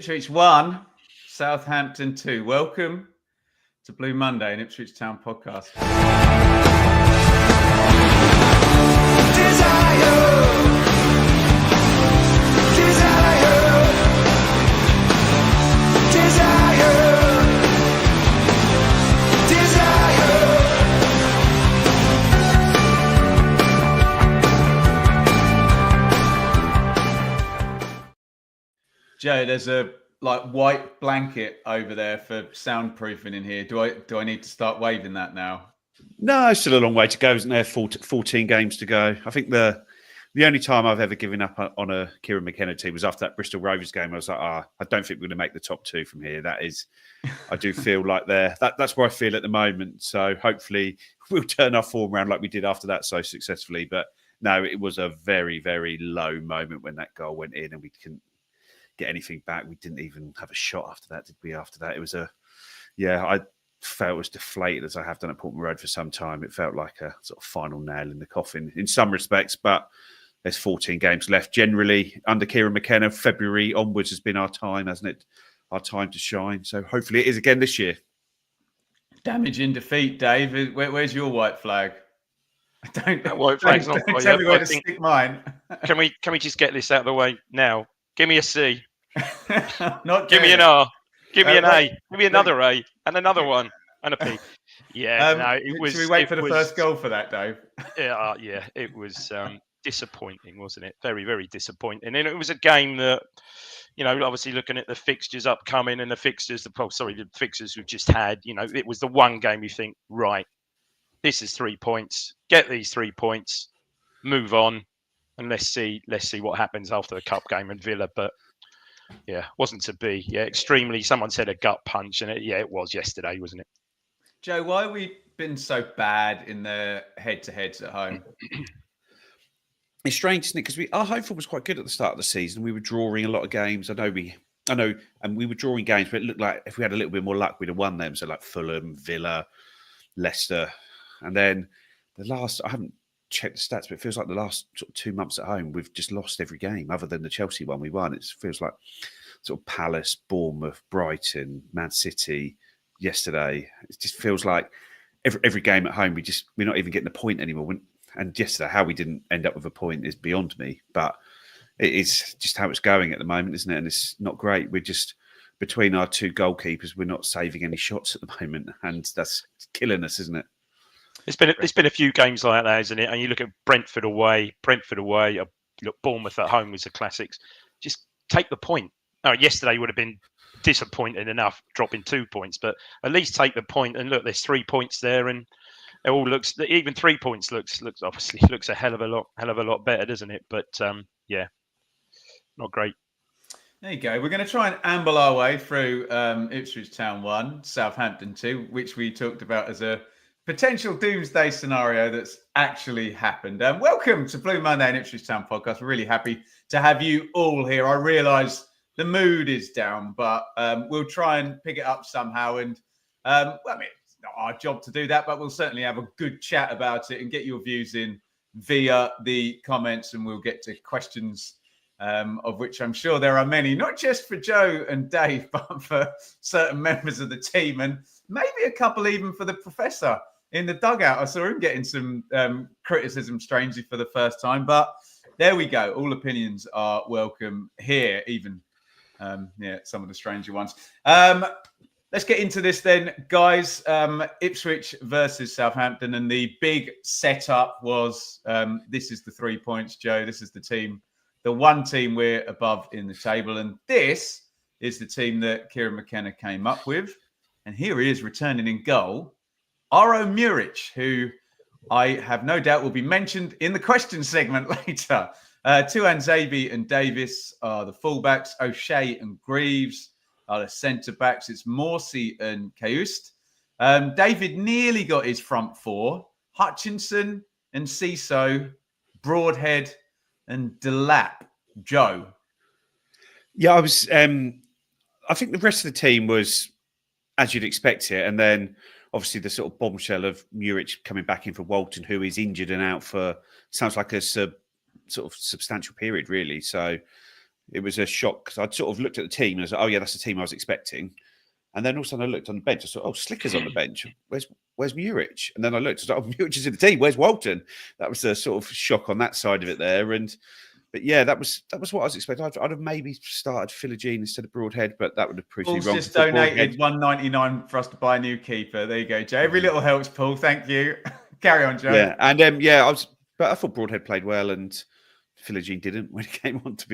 Ipswich 1, Southampton 2. Welcome to Blue Monday, an Ipswich Town podcast. Joe, there's a white blanket over there for soundproofing in here. Do I need to start waving that now? No, it's still a long way to go, isn't there? 14 games to go. I think the only time I've ever given up on a Kieran McKenna team was after that Bristol Rovers game. I was like, I don't think we're going to make the top two from here. I do feel like that's where I feel at the moment. So hopefully we'll turn our form around like we did after that so successfully. But no, it was a very, very low moment when that goal went in and we couldn't get anything back. We didn't even have a shot after that, did we? After that, it was I felt as deflated as I have done at Portman Road for some time. It felt like a sort of final nail in the coffin in some respects, but there's 14 games left. Generally, under Kieran McKenna, February onwards has been our time, hasn't it? Our time to shine. So hopefully it is again this year. Damaging defeat, Dave. Where's your white flag? That white flag's not quite tell me where to stick mine. Can we just get this out of the way now? Give me a C. Give me an R. Give me an A. Give me another A and another one and a P. Yeah, no, it was. Should we wait for the first goal for that, Dave? Yeah, it was disappointing, wasn't it? Very, very disappointing. And it was a game that, obviously looking at the fixtures upcoming and the fixtures we've just had, it was the one game you think, right, this is 3 points. Get these 3 points, move on, and let's see what happens after the cup game and Villa. But yeah, wasn't to be. Yeah, extremely. Someone said a gut punch, and it was yesterday, wasn't it? Joe, why have we been so bad in the head-to-heads at home? It's strange, isn't it? Because our home form was quite good at the start of the season. We were drawing a lot of games. I know, and we were drawing games, but it looked like if we had a little bit more luck, we'd have won them. So like Fulham, Villa, Leicester, and then I haven't checked the stats, but it feels like the last sort of 2 months at home, we've just lost every game other than the Chelsea one we won. It feels like sort of Palace, Bournemouth, Brighton, Man City yesterday. It just feels like every game at home, we're not even getting a point anymore. And yesterday, how we didn't end up with a point is beyond me. But it is just how it's going at the moment, isn't it? And it's not great. We're just, between our two goalkeepers, we're not saving any shots at the moment. And that's killing us, isn't it? It's been a few games like that, isn't it? And you look at Brentford away. Look, Bournemouth at home was the classics. Just take the point. Yesterday would have been disappointing enough, dropping 2 points, but at least take the point. And look, there's 3 points there, and it all looks. Even 3 points looks a hell of a lot better, doesn't it? But yeah, not great. There you go. We're going to try and amble our way through Ipswich Town 1, Southampton 2, which we talked about as a potential doomsday scenario that's actually happened. Welcome to Blue Monday and Ipswich Town podcast. We're really happy to have you all here. I realise the mood is down, but we'll try and pick it up somehow. And it's not our job to do that, but we'll certainly have a good chat about it and get your views in via the comments, and we'll get to questions, of which I'm sure there are many, not just for Joe and Dave, but for certain members of the team, and maybe a couple even for the professor in the dugout. I saw him getting some criticism, strangely, for the first time. But there we go. All opinions are welcome here, even some of the stranger ones. Let's get into this then, guys. Ipswich versus Southampton, and the big setup was this is the 3 points, Joe. This is the team, the one team we're above in the table, and this is the team that Kieran McKenna came up with. And here he is returning in goal, Aro Muric, who I have no doubt will be mentioned in the question segment later. Tuanzebe and Davis are the fullbacks. O'Shea and Greaves are the centre-backs. It's Morsey and Caust. David nearly got his front four. Hutchinson and Ciso, Broadhead and Delap. Joe. Yeah, I think the rest of the team was as you'd expect it. And then obviously the sort of bombshell of Muric coming back in for Walton, who is injured and out for, sounds like a sort of substantial period, really. So it was a shock because I'd sort of looked at the team and I was like, oh yeah, that's the team I was expecting. And then all of a sudden I looked on the bench. I thought, oh, Slicker's on the bench. Where's Murich? And then I looked. I was like, oh, Murich is in the team. Where's Walton? That was a sort of shock on that side of it there. But yeah, that was what I was expecting. I'd have maybe started Philogene instead of Broadhead, but that would have proved to be Paul's wrong. just donated $1.99 for us to buy a new keeper. There you go, Joe. Every little helps, Paul. Thank you. Carry on, Joe. Yeah, and but I thought Broadhead played well, and Philogene didn't when it came on to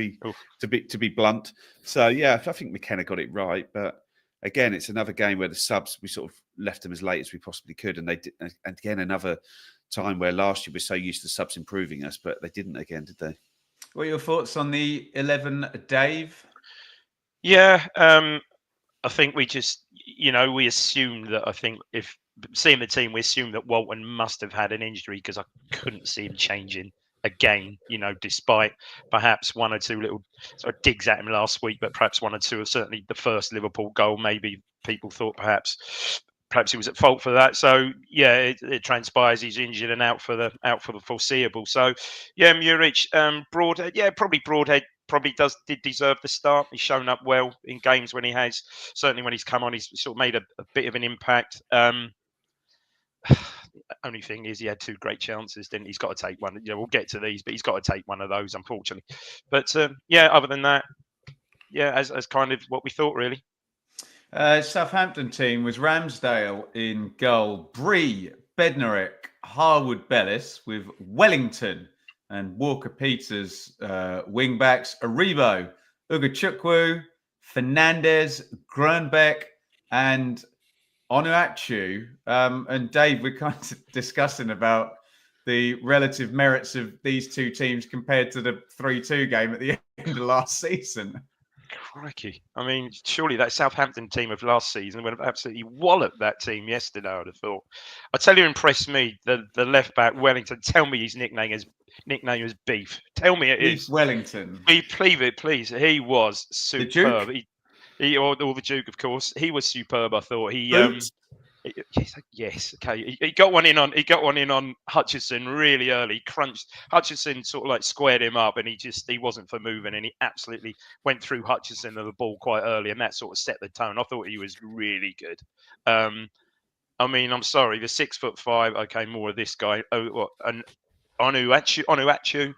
be blunt. So yeah, I think McKenna got it right, but. Again, it's another game where the subs, we sort of left them as late as we possibly could. And they did, and again, another time where last year we were so used to subs improving us, but they didn't again, did they? What are your thoughts on the 11, Dave? Yeah, I think we just, we assumed that, I think if seeing the team, we assumed that Walton must have had an injury because I couldn't see him changing again, despite perhaps one or two little sort of digs at him last week, but perhaps one or two of certainly the first Liverpool goal. Maybe people thought perhaps he was at fault for that. So yeah, it transpires he's injured and out for the foreseeable. So yeah, Murich, Broadhead, Broadhead probably did deserve the start. He's shown up well in games when he has. Certainly when he's come on, he's sort of made a bit of an impact. Only thing is, he had two great chances. Then he's got to take one. We'll get to these, but he's got to take one of those, unfortunately. But other than that, as kind of what we thought, really. Southampton team was Ramsdale in goal, Bree, Bednarek, Harwood, Bellis with Wellington and Walker Peters wing backs, Aribo, Ugachukwu, Fernandez, Grunbeck, and Onuachu. And Dave, we're kind of discussing about the relative merits of these two teams compared to the 3-2 game at the end of last season. Crikey. I mean, surely that Southampton team of last season would have absolutely walloped that team yesterday, I would have thought. I tell you, impressed me, the left back, Wellington. Tell me his nickname is Beef. Tell me it is. Wellington. Please. He was superb. Or the Duke, of course. He was superb, I thought. Yes, okay. He got one in on Hutchison really early. Crunched Hutchison, sort of like squared him up, and he wasn't for moving, and he absolutely went through Hutchison of the ball quite early, and that sort of set the tone. I thought he was really good. I mean, I'm sorry, the 6'5". Okay, more of this guy. And Onuachu.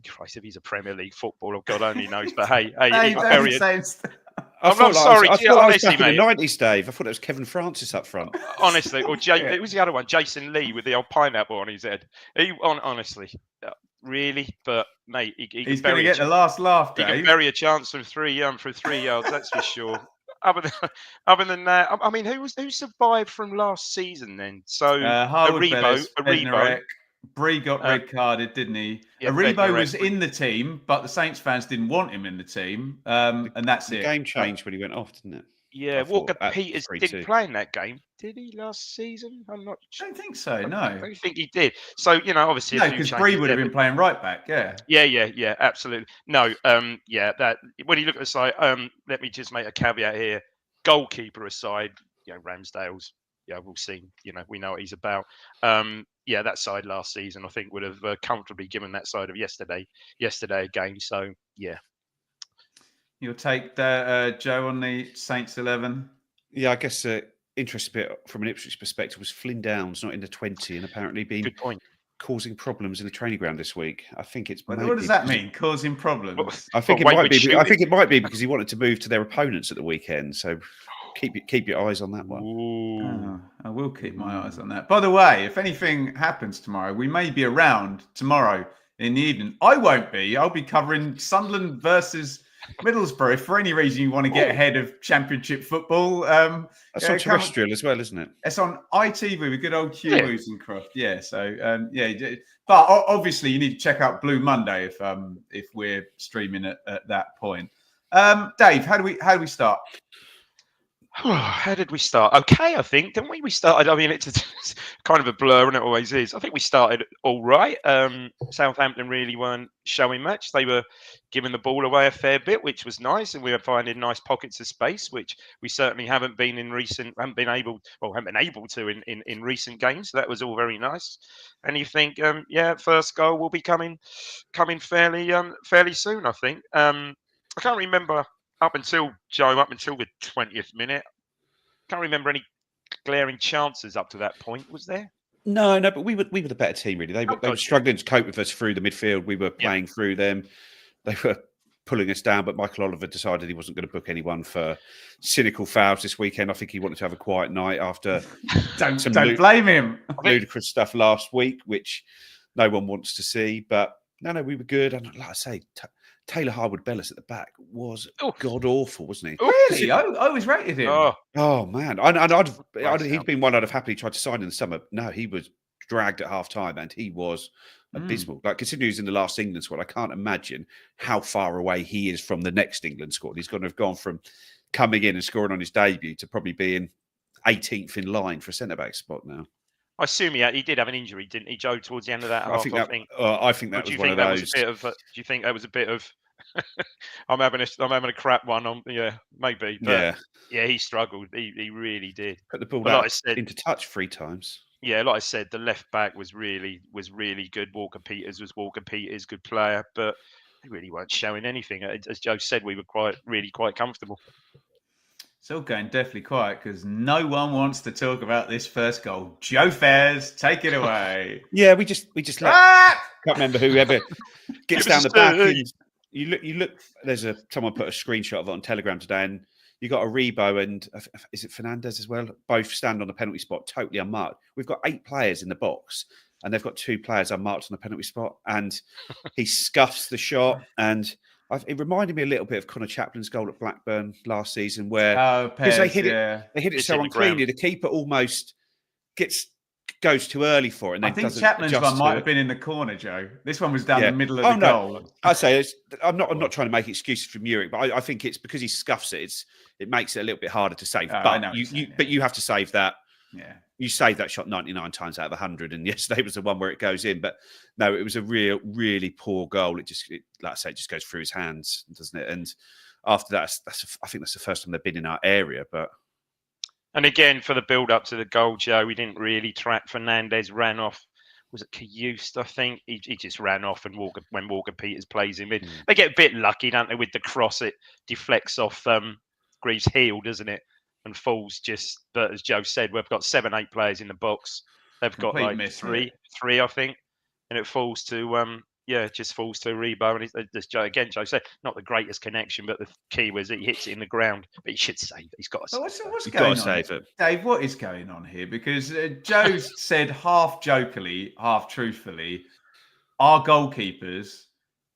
Christ, if he's a Premier League footballer, God only knows. But hey, he's very. I'm sorry. I thought honestly, back in the 90s, Dave. I thought it was Kevin Francis up front. Honestly, or it was the other one, Jason Lee, with the old pineapple on his head. Honestly, really, but mate, he's going to get the last laugh. Dave. He can bury a chance from 3 yards. That's for sure. Other than that, I mean, who survived from last season then? So Aribo. Bree got red carded, didn't he? Yeah, Aribo was in the team, but the Saints fans didn't want him in the team, and that's it. The game changed when he went off, didn't it? Yeah, Walker Peters didn't play in that game, did he, last season? I don't think so, no. I don't think he did. So, obviously... No, because Bree would have been playing right back, yeah. Yeah, absolutely. No, that when you look at the side, let me just make a caveat here. Goalkeeper aside, Ramsdale's, we'll see. We know what he's about. That side last season, I think, would have comfortably given that side of yesterday a game. So, yeah. You'll take Joe on the Saints 11? Yeah, I guess interesting bit from an Ipswich perspective was Flynn Downs not in the 20 and apparently been causing problems in the training ground this week. I think it's. What does that mean? Causing problems? I think it might be because he wanted to move to their opponents at the weekend. So keep your eyes on that one. I will keep my eyes on that. By the way, if anything happens tomorrow, we may be around tomorrow in the evening. I won't be. I'll be covering Sunderland versus Middlesbrough. If for any reason you want to get ahead of Championship football, that's on terrestrial as well, isn't it? It's on ITV with good old Hugh Woozencroft. Yeah. So but obviously you need to check out Blue Monday if we're streaming at that point. Dave, how do we start? How did we start? Okay, I think, didn't we? We started. I mean, it's kind of a blur, and it always is. I think we started all right. Southampton really weren't showing much. They were giving the ball away a fair bit, which was nice, and we were finding nice pockets of space, which we certainly haven't been able to in recent games. So that was all very nice. And you think, first goal will be coming fairly soon. I think. I can't remember up until the 20th minute. Can't remember any glaring chances up to that point. Was there? No, but we were the better team, really. They were struggling to cope with us through the midfield. We were playing through them. They were pulling us down, but Michael Oliver decided he wasn't going to book anyone for cynical fouls this weekend. I think he wanted to have a quiet night after don't blame him. Ludicrous stuff last week, which no one wants to see. But no, we were good. And like I say, Taylor Harwood-Bellis at the back was god awful, wasn't he? Really? I always rated him. Oh man, he'd been one I'd have happily tried to sign in the summer. No, he was dragged at half time, and he was abysmal. Like, considering he's in the last England squad, I can't imagine how far away he is from the next England squad. He's going to have gone from coming in and scoring on his debut to probably being 18th in line for a centre back spot now. I assume he did have an injury, didn't he, Joe, towards the end of that half? I think that was one of those. Do you think that was a bit of? I'm having a crap one on. Yeah, maybe. But yeah, he struggled. He really did. Put the ball into touch 3 times. Yeah, like I said, the left back was really good. Walker Peters was good player, but they really weren't showing anything. As Joe said, we were really quite comfortable. It's all going definitely quiet because no one wants to talk about this first goal. Joe Fairs, take it away. Yeah, we just let. Can't remember whoever gets down the back. You look. Someone put a screenshot of it on Telegram today, and you got Aribo and is it Fernandez as well? Both stand on the penalty spot, totally unmarked. We've got 8 players in the box, and they've got 2 players unmarked on the penalty spot, and he scuffs the shot and. It reminded me a little bit of Connor Chaplin's goal at Blackburn last season, where because they hit it so uncleanly, the keeper almost goes too early for it. And I think Chaplin's one might have been in the corner, Joe. This one was down the middle of the goal. I say I'm not trying to make excuses for Muric, but I think it's because he scuffs it. It makes it a little bit harder to save. But you have to save that. Yeah. You save that shot 99 times out of 100, and yesterday was the one where it goes in. But no, it was a really poor goal. It like I say, it just goes through his hands, doesn't it? And after that, I think that's the first time they've been in our area. And again, for the build-up to the goal, Joe, we didn't really track. Fernandez ran off. Was it Cayoust, I think? He just ran off, and when Walker Peters plays him in. They get a bit lucky, don't they, with the cross. It deflects off Greaves' heel, doesn't it? And falls but as Joe said, we've got 7-8 players in the box. They've got like three, I think, and it falls to just falls to Rebo. And Joe said, not the greatest connection, but the key was he hits it in the ground. But he should save it. He's got to save it. What's going on? Save it. Dave, what is going on here? Because Joe said half jokingly, half truthfully, our goalkeepers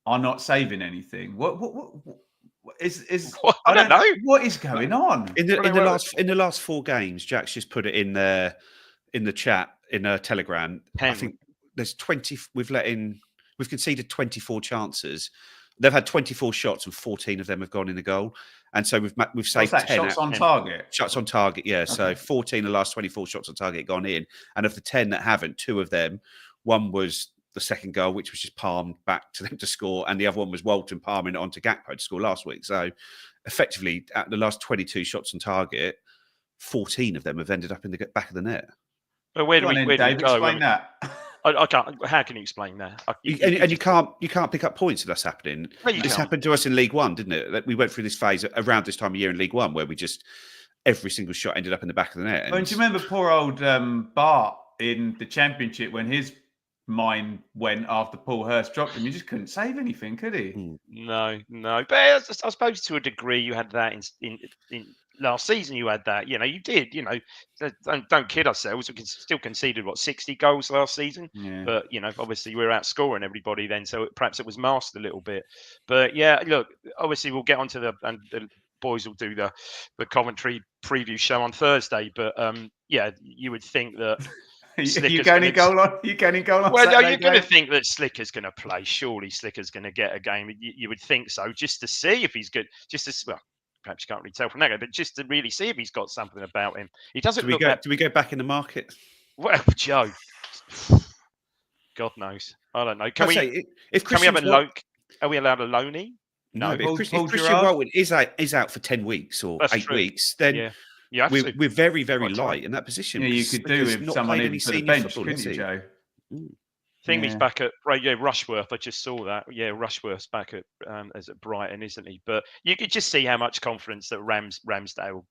are not saving anything. What I don't know. What is going on in the last 4 games? Jack's just put it in there in the chat in a Telegram. I think there's 20. We've conceded 24 chances. They've had 24 shots, and 14 of them have gone in the goal. And so we've saved 10 shots on target. Shots on target, yeah. Okay. So 14 of the last 24 shots on target gone in, and of the 10 that haven't, 2 of them, one was the second goal, which was just palmed back to them to score, and the other one was Walton palming it onto Gakpo to score last week. So effectively, at the last 22 shots on target, 14 of them have ended up in the back of the net. But where do we go? Explain that. I can't. How can you explain that? You can't pick up points if that's happening. No, this happened to us in League One, didn't it? We went through this phase around this time of year in League One where we just every single shot ended up in the back of the net. And do you remember poor old Bart in the Championship when his mind went after Paul Hurst dropped him? You just couldn't save anything, could he? No. But I suppose to a degree you had that in last season. You had that. You did. Don't kid ourselves. We still conceded 60 goals last season. Yeah. But obviously we're outscoring everybody then, so perhaps it was masked a little bit. But yeah, look, obviously we'll get onto the boys will do the commentary preview show on Thursday. But you would think that. You going to goal on? Well, you're going to think that Slicker's going to play. Surely Slicker's going to get a game. You would think so, just to see if he's good. perhaps you can't really tell from that, but just to really see if he's got something about him. He doesn't Do look that. we go back in the market? Well, Joe, God knows. I don't know. Can I'd we? say if Can we have a Christian's loan? Are we allowed a loanee? No, but if Paul Christian Gerrard? Walton is out for 10 weeks or That's 8 true. weeks, then Yeah, you have to. we're very, very Quite tight. light in that position. Yeah, you could do because with not someone played in any for the senior bench, football, couldn't has you, he? Joe? Thingy's Yeah. back at Rushworth. I just saw that. Yeah, Rushworth's back at as at Brighton, isn't he? But you could just see how much confidence that Ramsdale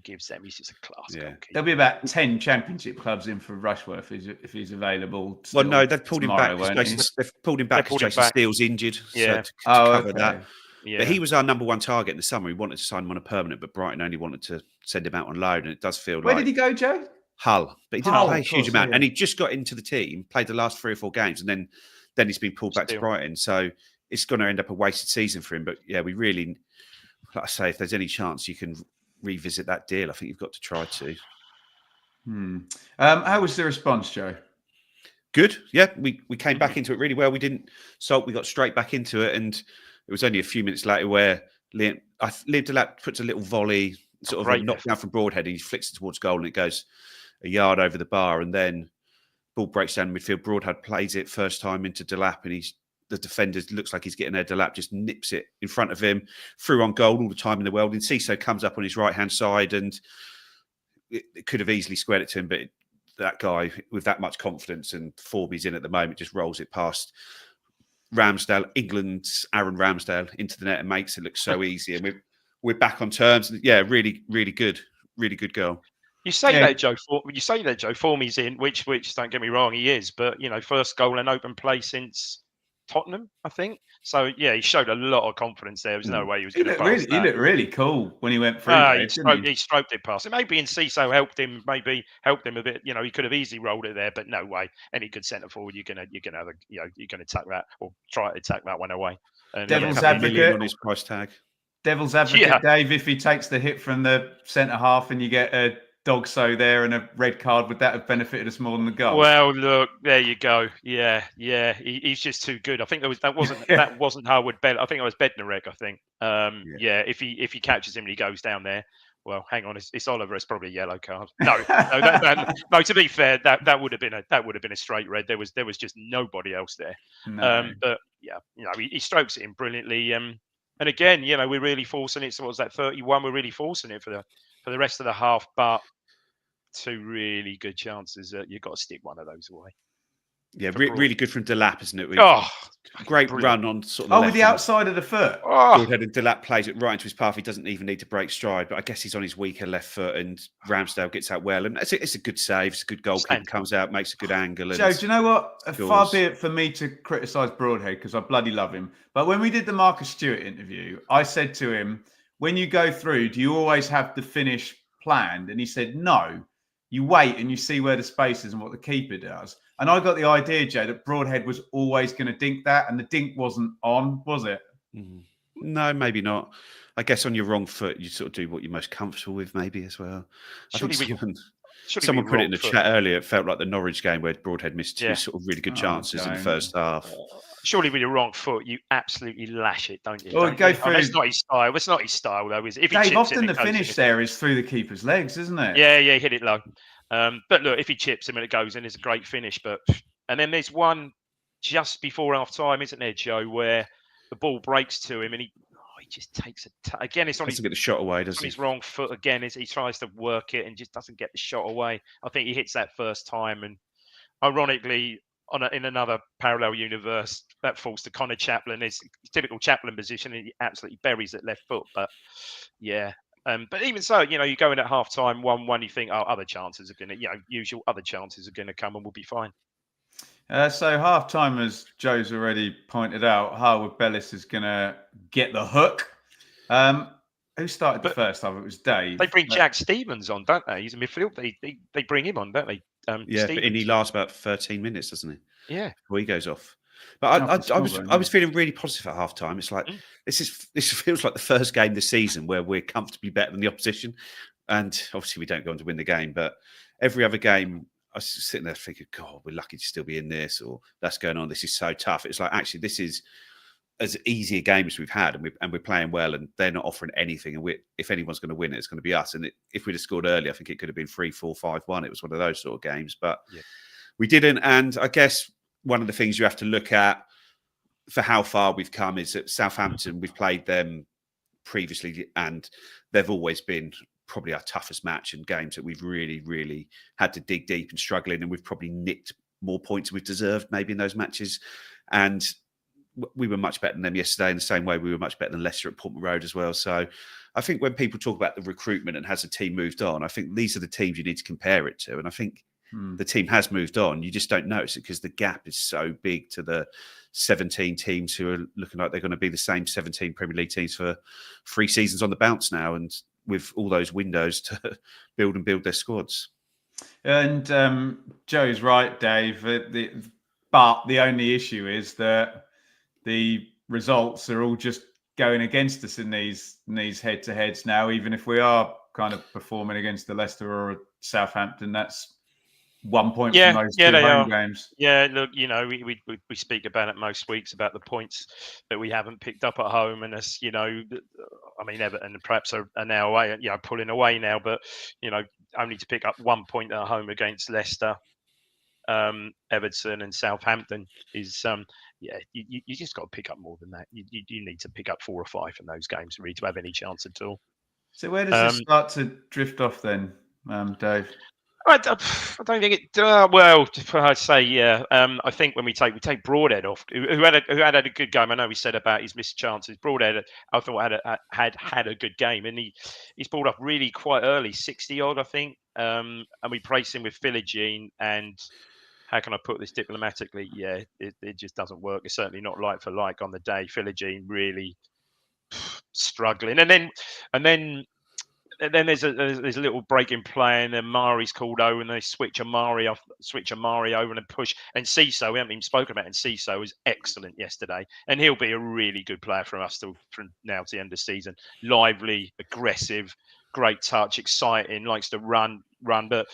gives them. He's just a class goalkeeper. There'll be about 10 Championship clubs in for Rushworth if he's available. Well, no, they've pulled him back won't because he? they've pulled him back because Jason Steele's injured. Yeah. So to cover that. Yeah. But he was our number one target in the summer. We wanted to sign him on a permanent, but Brighton only wanted to send him out on loan. And it does feel Where like did he go, Joe? Hull, but he didn't Hull, play a of huge course, amount, yeah. and he just got into the team, played the last 3 or 4 games, and then he's been pulled back to Brighton. So it's going to end up a wasted season for him. But yeah, we really, like I say, if there's any chance you can revisit that deal, I think you've got to try to. How was the response, Joe? Good. Yeah, we came back into it really well. We didn't sulk. We got straight back into it, and it was only a few minutes later where Liam Delap puts a little volley, sort of a knockdown from Broadhead, and he flicks it towards goal, and it goes a yard over the bar, and then ball breaks down in midfield. Broadhead plays it first time into Delap, and the defender looks like he's getting there. Delap just nips it in front of him, through on goal all the time in the world. And Ciso comes up on his right hand side, and it could have easily squared it to him, but that guy with that much confidence and Forby's in at the moment just rolls it past Ramsdale, England's Aaron Ramsdale, into the net and makes it look so easy. And we're back on terms. Yeah, really, really good goal. You say that, Joe. Formy's in, which don't get me wrong, he is. But first goal in open play since Tottenham, I think. So yeah, he showed a lot of confidence there. There was no way he was going to pass that. He looked really cool when he went through. He stroked it past it. Maybe in Ciso helped him a bit. He could have easily rolled it there, but no way. Any good centre forward, you're gonna attack that or try to attack that one away. And Devil's advocate on his price tag. Devil's advocate, Dave. If he takes the hit from the centre half and you get a dog so there and a red card, would that have benefited us more than the goal? Well, look, there you go. Yeah. He's just too good. I think that wasn't Harwood. I think it was Bednarek. I think. If he catches him and he goes down there, well, hang on, it's Oliver. It's probably a yellow card. No. To be fair, that would have been a straight red. There was just nobody else there. No. But yeah, he strokes it in brilliantly. And again, we're really forcing it. So what was that, 31? We're really forcing it for the rest of the half, but 2 really good chances that you've got to stick one of those away. Yeah, really good from Delap, isn't it? Great brilliant run on sort of with the outside of the foot. Broadhead, and Delap plays it right into his path. He doesn't even need to break stride, but I guess he's on his weaker left foot, and Ramsdale gets out well. And it's a good save. It's a good goalkeeper, comes out, makes a good angle. And Joe, do you know what? Far be it for me to criticise Broadhead, because I bloody love him. But when we did the Marcus Stewart interview, I said to him, when you go through, do you always have the finish planned? And he said, no. You wait and you see where the space is and what the keeper does. And I got the idea, Joe, that Broadhead was always going to dink that, and the dink wasn't on, was it? No, maybe not. I guess on your wrong foot, you sort of do what you're most comfortable with, maybe as well. I think someone put it in the chat earlier. It felt like the Norwich game where Broadhead missed 2 sort of really good chances in the first half. Surely with your wrong foot, you absolutely lash it, don't you? Or go through. That's not his style. It's not his style, though, is it? Dave, often the finish there is through the keeper's legs, isn't it? Yeah, hit it low. But look, if he chips him and it goes in, it's a great finish. And then there's one just before half time, isn't there, Joe, where the ball breaks to him and he just takes again. It's on doesn't get the shot away, does he? His wrong foot again. As he tries to work it and just doesn't get the shot away. I think he hits that first time, and ironically, in another parallel universe, that falls to Connor Chaplin. It's typical Chaplin position, and he absolutely buries it left foot. But yeah. But even so, you go in at half time, 1-1, you think, other chances are going to, usual other chances are going to come and we'll be fine. So half time, as Joe's already pointed out, Harwood Bellis is going to get the hook. Who started the first half? It was Dave. They bring Jack Stevens on, don't they? He's in midfield. They bring him on, don't they? But he lasts about 13 minutes, doesn't he? Yeah. Before he goes off. But I was feeling really positive at half time. It's like this feels like the first game this season where we're comfortably better than the opposition, and obviously we don't go on to win the game. But every other game, I was sitting there thinking, God, we're lucky to still be in this, or that's going on. This is so tough. It's like actually this is as easy a game as we've had, and we're playing well, and they're not offering anything. And if anyone's going to win it, it's going to be us. And if we'd have scored early, I think it could have been 3-4, 5-1. It was one of those sort of games, but we didn't. And I guess one of the things you have to look at for how far we've come is that Southampton, we've played them previously, and they've always been probably our toughest match and games that we've really, really had to dig deep and struggle in, and we've probably nicked more points than we've deserved maybe in those matches. And we were much better than them yesterday in the same way we were much better than Leicester at Portman Road as well. So I think when people talk about the recruitment and has the team moved on, I think these are the teams you need to compare it to. And I think the team has moved on. You just don't notice it because the gap is so big to the 17 teams who are looking like they're going to be the same 17 Premier League teams for 3 seasons on the bounce now, and with all those windows to build their squads. And Joe's right, Dave. But the only issue is that the results are all just going against us in these head-to-heads now. Even if we are kind of performing against the Leicester or Southampton, that's 1 point from those 2 home games. Yeah, look, we speak about it most weeks about the points that we haven't picked up at home, and us, I mean, Everton perhaps are now away, pulling away now, but only to pick up 1 point at home against Leicester, Everton, and Southampton is you just got to pick up more than that. You need to pick up 4 or 5 in those games really to have any chance at all. So where does this start to drift off then, Dave? I don't think it. Well, I'd say I think when we take Broadhead off, who had a good game. I know we said about his missed chances. Broadhead, I thought had a good game, and he's brought up really quite early, 60 odd, I think. And we praised him with Philogene, and how can I put this diplomatically? Yeah, it just doesn't work. It's certainly not like for like on the day. Philogene really struggling, and then there's a little break in play, and then Mari's called over, and they switch Amari over and push. And Ciso, we haven't even spoken about it, and Ciso was excellent yesterday, and he'll be a really good player from us from now to the end of the season. Lively, aggressive, great touch, exciting, likes to run. But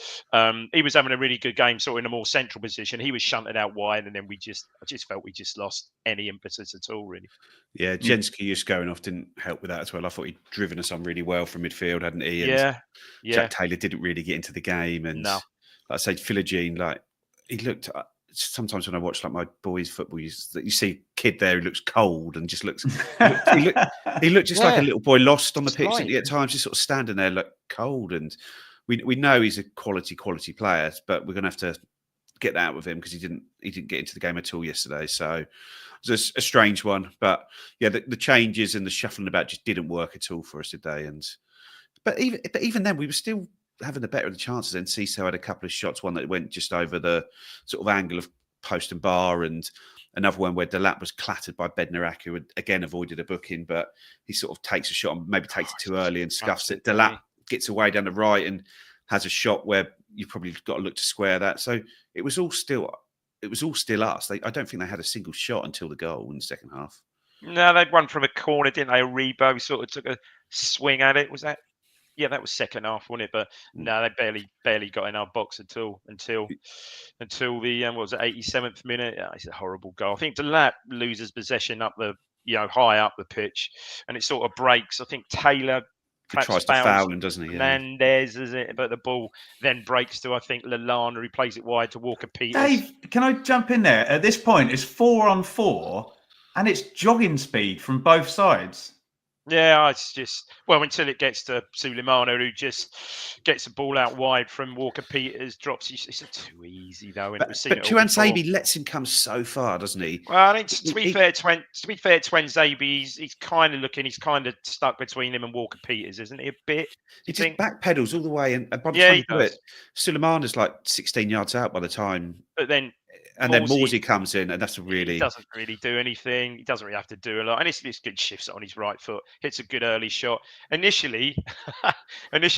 he was having a really good game, sort of in a more central position. He was shunted out wide, and then I just felt we just lost any impetus at all, really. Yeah, Jenski just going off didn't help with that as well. I thought he'd driven us on really well from midfield, hadn't he? And yeah. Jack Taylor didn't really get into the game, and no. Like I say, Philogene, he looked. Sometimes when I watch my boys' football, you see a kid there who looks cold and just looks. he looked just like a little boy lost on the pitch. Right. At times, just sort of standing there, look cold, and we know he's a quality player, but we're going to have to get that out with him because he didn't get into the game at all yesterday. So it's a strange one, but yeah, the changes and the shuffling about just didn't work at all for us today. But even then, we were still having the better of the chances. And Ciso had a couple of shots, one that went just over the sort of angle of post and bar, and another one where Delap was clattered by Bednarak, who again avoided a booking, but he sort of takes a shot and maybe takes it too early and scuffs it. Delap gets away down the right and has a shot where you probably got to look to square that. So it was all still us. I don't think they had a single shot until the goal in the second half. No, they'd run from a corner, didn't they? Rebo sort of took a swing at it. Was that? Yeah, that was second half, wasn't it? But no, they barely got in our box at all until the what was it, 87th minute? Yeah, it's a horrible goal. I think Delap loses possession up the high up the pitch, and it sort of breaks. I think Taylor tries to foul him, doesn't he? Hernandez, is it? But the ball then breaks to, I think, Lallana, who plays it wide to Walker Peters. Dave, can I jump in there? At this point, it's 4-on-4, and it's jogging speed from both sides. Yeah, it's just until it gets to Suleimana, who just gets the ball out wide from Walker Peters, drops. It's too easy though. But Tuanzebe lets him come so far, doesn't he? Well, I think to be fair to Tuanzebe, he's kind of looking. He's kind of stuck between him and Walker Peters, isn't he? A bit. He just backpedals all the way, and by the time you do it, Suleimana's like 16 yards out by the time. But then. And then Morsey comes in, and he doesn't really do anything. He doesn't really have to do a lot. And it's good shifts on his right foot. Hits a good early shot. Initially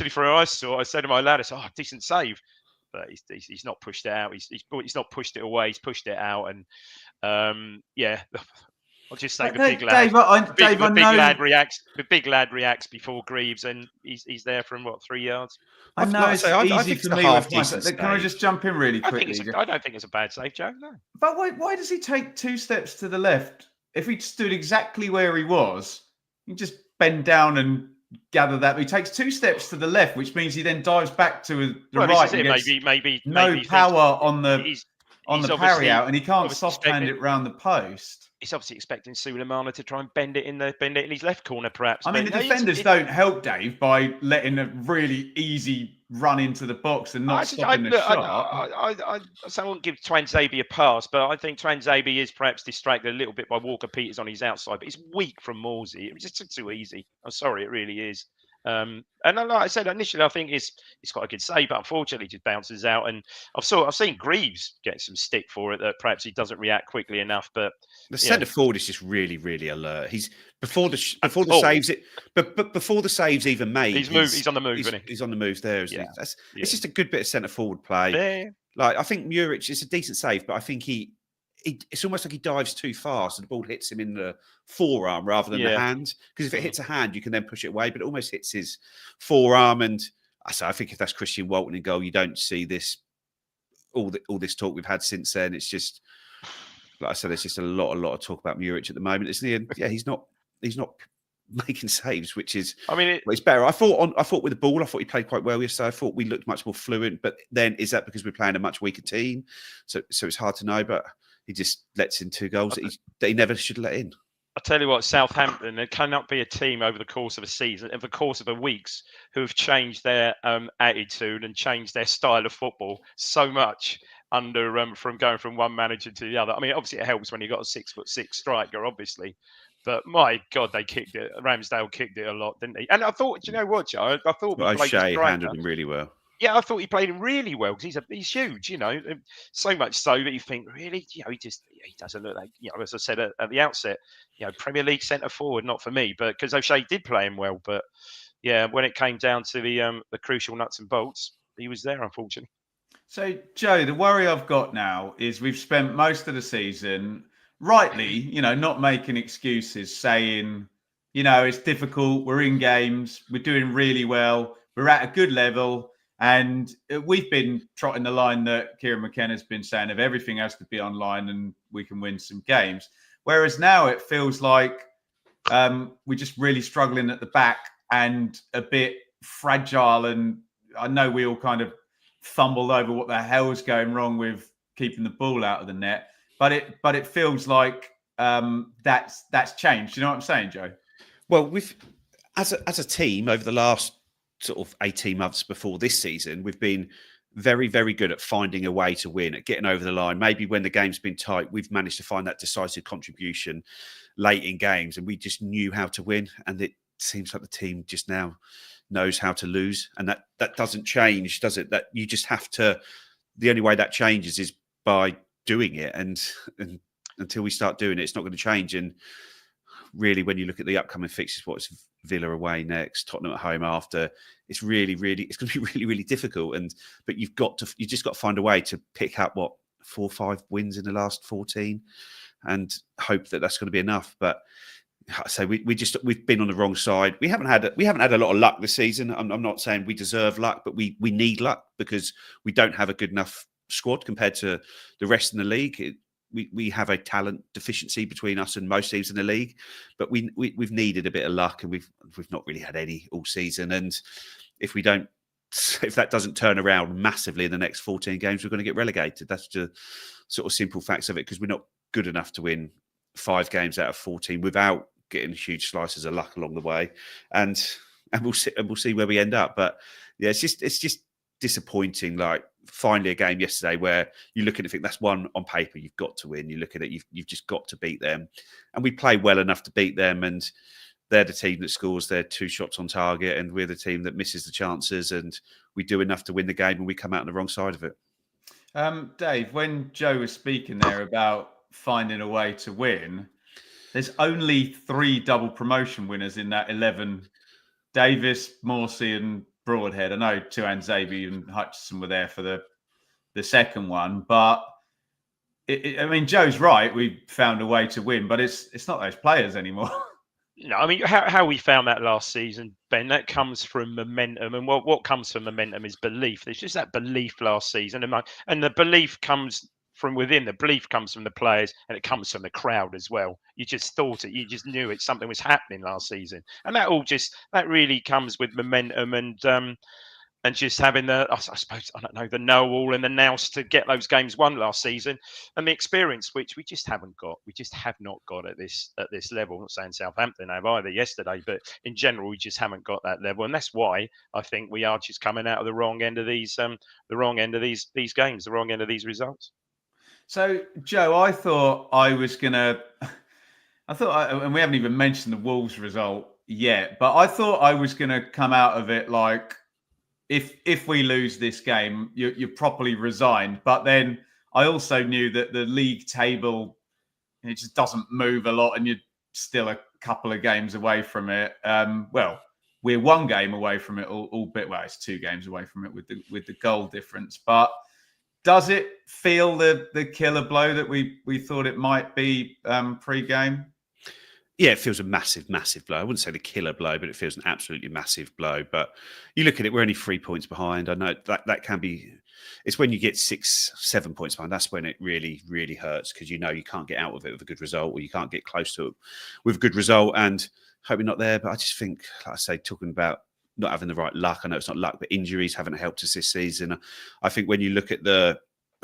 from what I saw, I said to my lad, I said, decent save. But he's not pushed it out. He's not pushed it away. He's pushed it out. And I'll just say the big lad reacts before Greaves, and he's there from 3 yards. I know it's easy for me with mine. Can I just jump in really quickly? I don't think it's a bad save, Joe. No. But why does he take 2 steps to the left if he stood exactly where he was, he just bend down and gather that. But he takes 2 steps to the left, which means he then dives back to the Well, this right is and it. gets Maybe no he thinks power on the he's parry out, and he can't obviously soft hand expecting it round the post. he's obviously expecting Suleimana to try and bend it in his left corner, perhaps. I mean, the defenders don't help Dave by letting a really easy run into the box and not stopping the shot. So I won't give Twanzebe a pass, but I think Twanzebe is perhaps distracted a little bit by Walker Peters on his outside, but he's weak from Morsey. It was just too easy. I'm sorry, it really is. And like I said initially, I think it's got a good save, but unfortunately, it just bounces out. And I've seen Greaves get some stick for it that perhaps he doesn't react quickly enough. But the centre forward is just really, really alert. He's before the saves but before the saves even made, he's on the move, isn't he? He's on the move there, isn't he? It's just a good bit of centre forward play. Yeah. Like I think Muric is a decent save, but I think it's almost like he dives too fast and the ball hits him in the forearm rather than the hand. Because if it hits a hand, you can then push it away, but it almost hits his forearm. And I think if that's Christian Walton in goal, you don't see this all this talk we've had since then. It's just like I said, there's just a lot of talk about Muric at the moment. Isn't he? And yeah, he's not making saves, which is it's better. I thought with the ball, I thought he played quite well yesterday. I thought we looked much more fluent. But then is that because we're playing a much weaker team? So it's hard to know. But he just lets in 2 goals that he never should let in. I tell you what, Southampton, there cannot be a team over the course of a season, over the course of a weeks, who have changed their attitude and changed their style of football so much under from going from one manager to the other. I mean, obviously it helps when you've got a 6'6" striker, obviously. But my God, they kicked it. Ramsdale kicked it a lot, didn't he? And I thought, you know what, Joe? I thought O'Shea handled him really well. Yeah, I thought he played him really well because he's huge, you know, so much so that you think, really, you know, he doesn't look like, you know, as I said at the outset, you know, Premier League centre forward, not for me, but because O'Shea did play him well, but yeah, when it came down to the crucial nuts and bolts, he was there, unfortunately. So, Joe, the worry I've got now is we've spent most of the season, rightly, you know, not making excuses, saying, you know, it's difficult, we're in games, we're doing really well, we're at a good level. And we've been trotting the line that Kieran McKenna's been saying of everything has to be online and we can win some games. Whereas now it feels like we're just really struggling at the back and a bit fragile. And I know we all kind of fumbled over what the hell's going wrong with keeping the ball out of the net. But it feels like that's changed. You know what I'm saying, Joe? Well, as a team over the last sort of 18 months before this season, we've been very, very good at finding a way to win, at getting over the line. Maybe when the game's been tight, we've managed to find that decisive contribution late in games, and we just knew how to win. And it seems like the team just now knows how to lose, and that doesn't change, does it? That you just have to. The only way that changes is by doing it, and until we start doing it, it's not going to change. And really, when you look at the upcoming fixtures, what's Villa away next, Tottenham at home after, it's really, really, it's going to be really, really difficult. But you just got to find a way to pick up 4 or 5 wins in the last 14, and hope that that's going to be enough. But so we've been on the wrong side. We haven't had a lot of luck this season. I'm not saying we deserve luck, but we need luck because we don't have a good enough squad compared to the rest in the league. We have a talent deficiency between us and most teams in the league, but we've needed a bit of luck, and we've not really had any all season. And if that doesn't turn around massively in the next 14 games, we're going to get relegated. That's the sort of simple facts of it, because we're not good enough to win 5 games out of 14 without getting huge slices of luck along the way. And we'll see where we end up. But yeah, it's just disappointing. Like, finally a game yesterday where you look at it and think that's one on paper you've got to win. You look at it, you've just got to beat them, and we play well enough to beat them. And they're the team that scores their 2 shots on target, and we're the team that misses the chances. And we do enough to win the game, and we come out on the wrong side of it. Dave, when Joe was speaking there about finding a way to win, there's only 3 double promotion winners in that 11: Davis, Morsey, and Broadhead. I know Tuanzebe and Hutchison were there for the second one, but I mean, Joe's right. We found a way to win, but it's not those players anymore. No, I mean, how we found that last season, Ben, that comes from momentum. And what comes from momentum is belief. There's just that belief last season. And the belief comes from within. The belief comes from the players, and it comes from the crowd as well. You just thought it. You just knew it. Something was happening last season, and that really comes with momentum and just having I suppose, I don't know, the know-all and the nous to get those games won last season, and the experience which we just haven't got. We just have not got at this level. I'm not saying Southampton have either yesterday, but in general we just haven't got that level, and that's why I think we are just coming out of the wrong end of these games, the wrong end of these results. So, Joe, I thought, and we haven't even mentioned the Wolves result yet, but I thought I was going to come out of it like, if we lose this game, you're properly resigned. But then I also knew that the league table, it just doesn't move a lot, and you're still a couple of games away from it. Well, we're one game away from it, albeit, well, it's 2 games away from it with the goal difference. But does it feel the killer blow that we thought it might be pre-game? Yeah, it feels a massive, massive blow. I wouldn't say the killer blow, but it feels an absolutely massive blow. But you look at it, we're only 3 points behind. I know that can be, it's when you get 6, 7 points behind, that's when it really, really hurts, because you know you can't get out of it with a good result, or you can't get close to it with a good result. And hope you're not there. But I just think, like I say, talking about not having the right luck, I know it's not luck, but injuries haven't helped us this season. I think when you look at that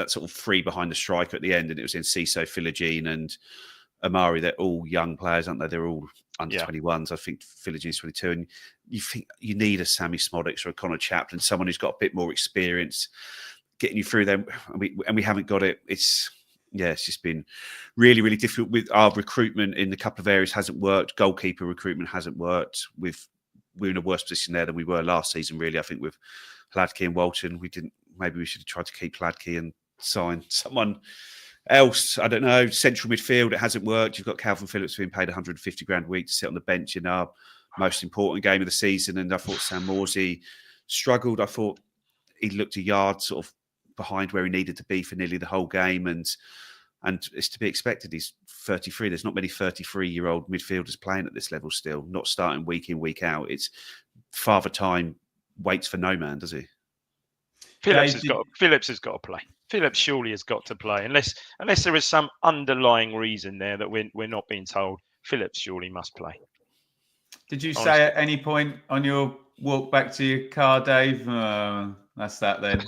sort of 3 behind the striker at the end, and it was in Ciso, Philogene and Amari, they're all young players, aren't they? They're all under 21s. I think Philogene's 22. And you think you need a Sammy Smodics or a Connor Chaplin, someone who's got a bit more experience getting you through them. And we haven't got it. It's just been really, really difficult. With our recruitment in a couple of areas hasn't worked. Goalkeeper recruitment hasn't worked. We're in a worse position there than we were last season, really. I think with Hladky and Walton, maybe we should have tried to keep Hladky and sign someone else. I don't know. Central midfield, it hasn't worked. You've got Calvin Phillips being paid 150 grand a week to sit on the bench in our most important game of the season. And I thought Sam Morsey struggled. I thought he looked a yard sort of behind where he needed to be for nearly the whole game. And it's to be expected. He's 33. There's not many 33-year-old midfielders playing at this level still, not starting week in, week out. It's Father Time waits for no man, does he? Phillips has got to play. Phillips surely has got to play, unless there is some underlying reason there that we're not being told. Phillips surely must play. Did you say at any point on your walk back to your car, Dave? That's that then.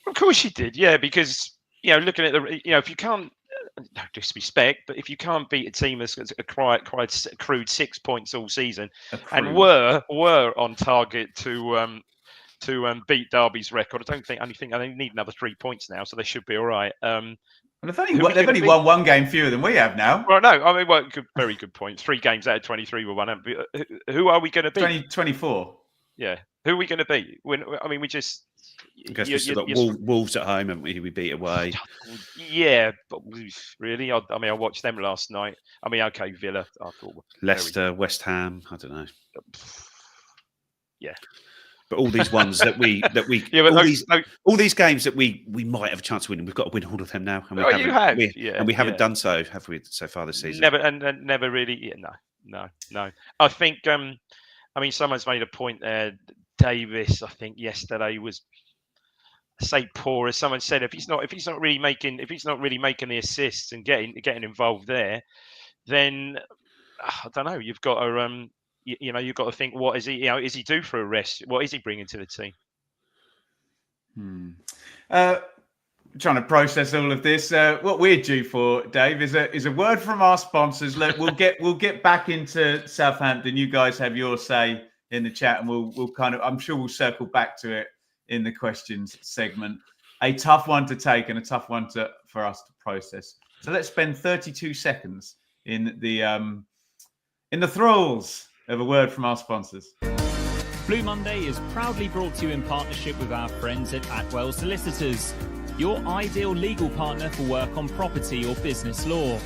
Of course you did, yeah, because looking at if you can't, no disrespect, but if you can't beat a team that's accrued 6 points all season and were on target to beat Derby's record, I think they need another 3 points now, so they should be all right. They've only won one game fewer than we have now. Well, no, I mean, very good point. 3 games out of 23 were won. Who are we going to beat? 24. Yeah. Who are we going to beat? We just... I guess we've still got Wolves at home, haven't we? We beat away. Yeah, but really, I watched them last night. Okay, Villa. I thought Leicester, West Ham. I don't know. Yeah. But all these ones that we all these games that we might have a chance of winning, we've got to win all of them now. And we haven't done so, have we, so far this season? Never really. Yeah, no. I think someone's made a point there. Davis, I think yesterday was poor, as someone said. If he's not really making the assists and getting involved there, then I don't know. You've got to you've got to think, what is he? Is he due for a rest? What is he bringing to the team? Trying to process all of this. What we're due for, Dave, is a word from our sponsors. Look, we'll get back into Southampton. You guys have your say in the chat, and we'll kind of, I'm sure we'll circle back to it in the questions segment. A tough one to take and a tough one for us to process. So let's spend 32 seconds in the thralls of a word from our sponsors. Blue Monday is proudly brought to you in partnership with our friends at Atwell Solicitors, your ideal legal partner for work on property or business law.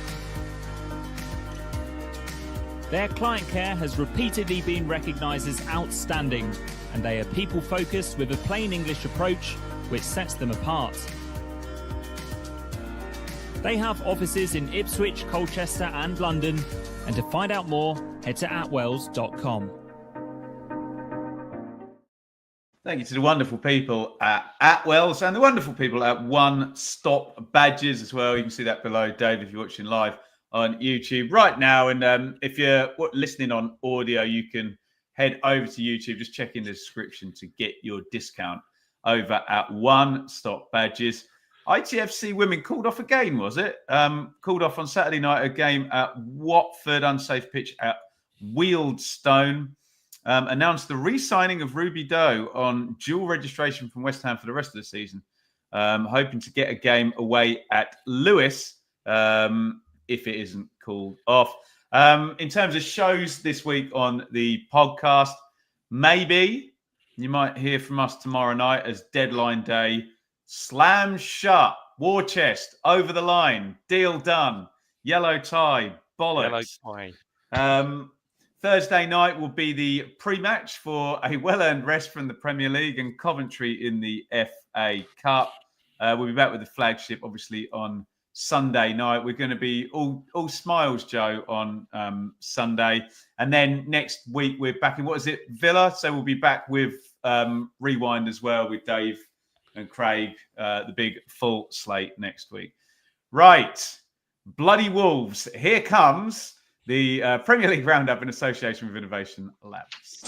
Their client care has repeatedly been recognised as outstanding, and they are people-focused with a plain English approach which sets them apart. They have offices in Ipswich, Colchester and London, and to find out more, head to atwells.com. Thank you to the wonderful people at Atwells and the wonderful people at One Stop Badges as well. You can see that below, Dave, if you're watching live on YouTube right now. And if you're listening on audio, you can head over to YouTube. Just check in the description to get your discount over at One Stop Badges. ITFC women called off a game, was it? Called off on Saturday night a game at Watford, unsafe pitch at Wealdstone. Announced the re-signing of Ruby Doe on dual registration from West Ham for the rest of the season. Hoping to get a game away at Lewis if it isn't called off. In terms of shows this week on the podcast, maybe you might hear from us tomorrow night as deadline day. Slam shut, war chest, over the line, deal done, yellow tie, bollocks. Yellow tie. Thursday night will be the pre-match for a well-earned rest from the Premier League and Coventry in the FA Cup. We'll be back with the Flagship, obviously, on Sunday night. We're going to be all smiles, Joe, on Sunday. And then next week, we're back in, Villa? So we'll be back with Rewind as well with Dave and Craig, the big full slate next week. Right. Bloody Wolves. Here comes the Premier League Roundup in association with Innovation Labs.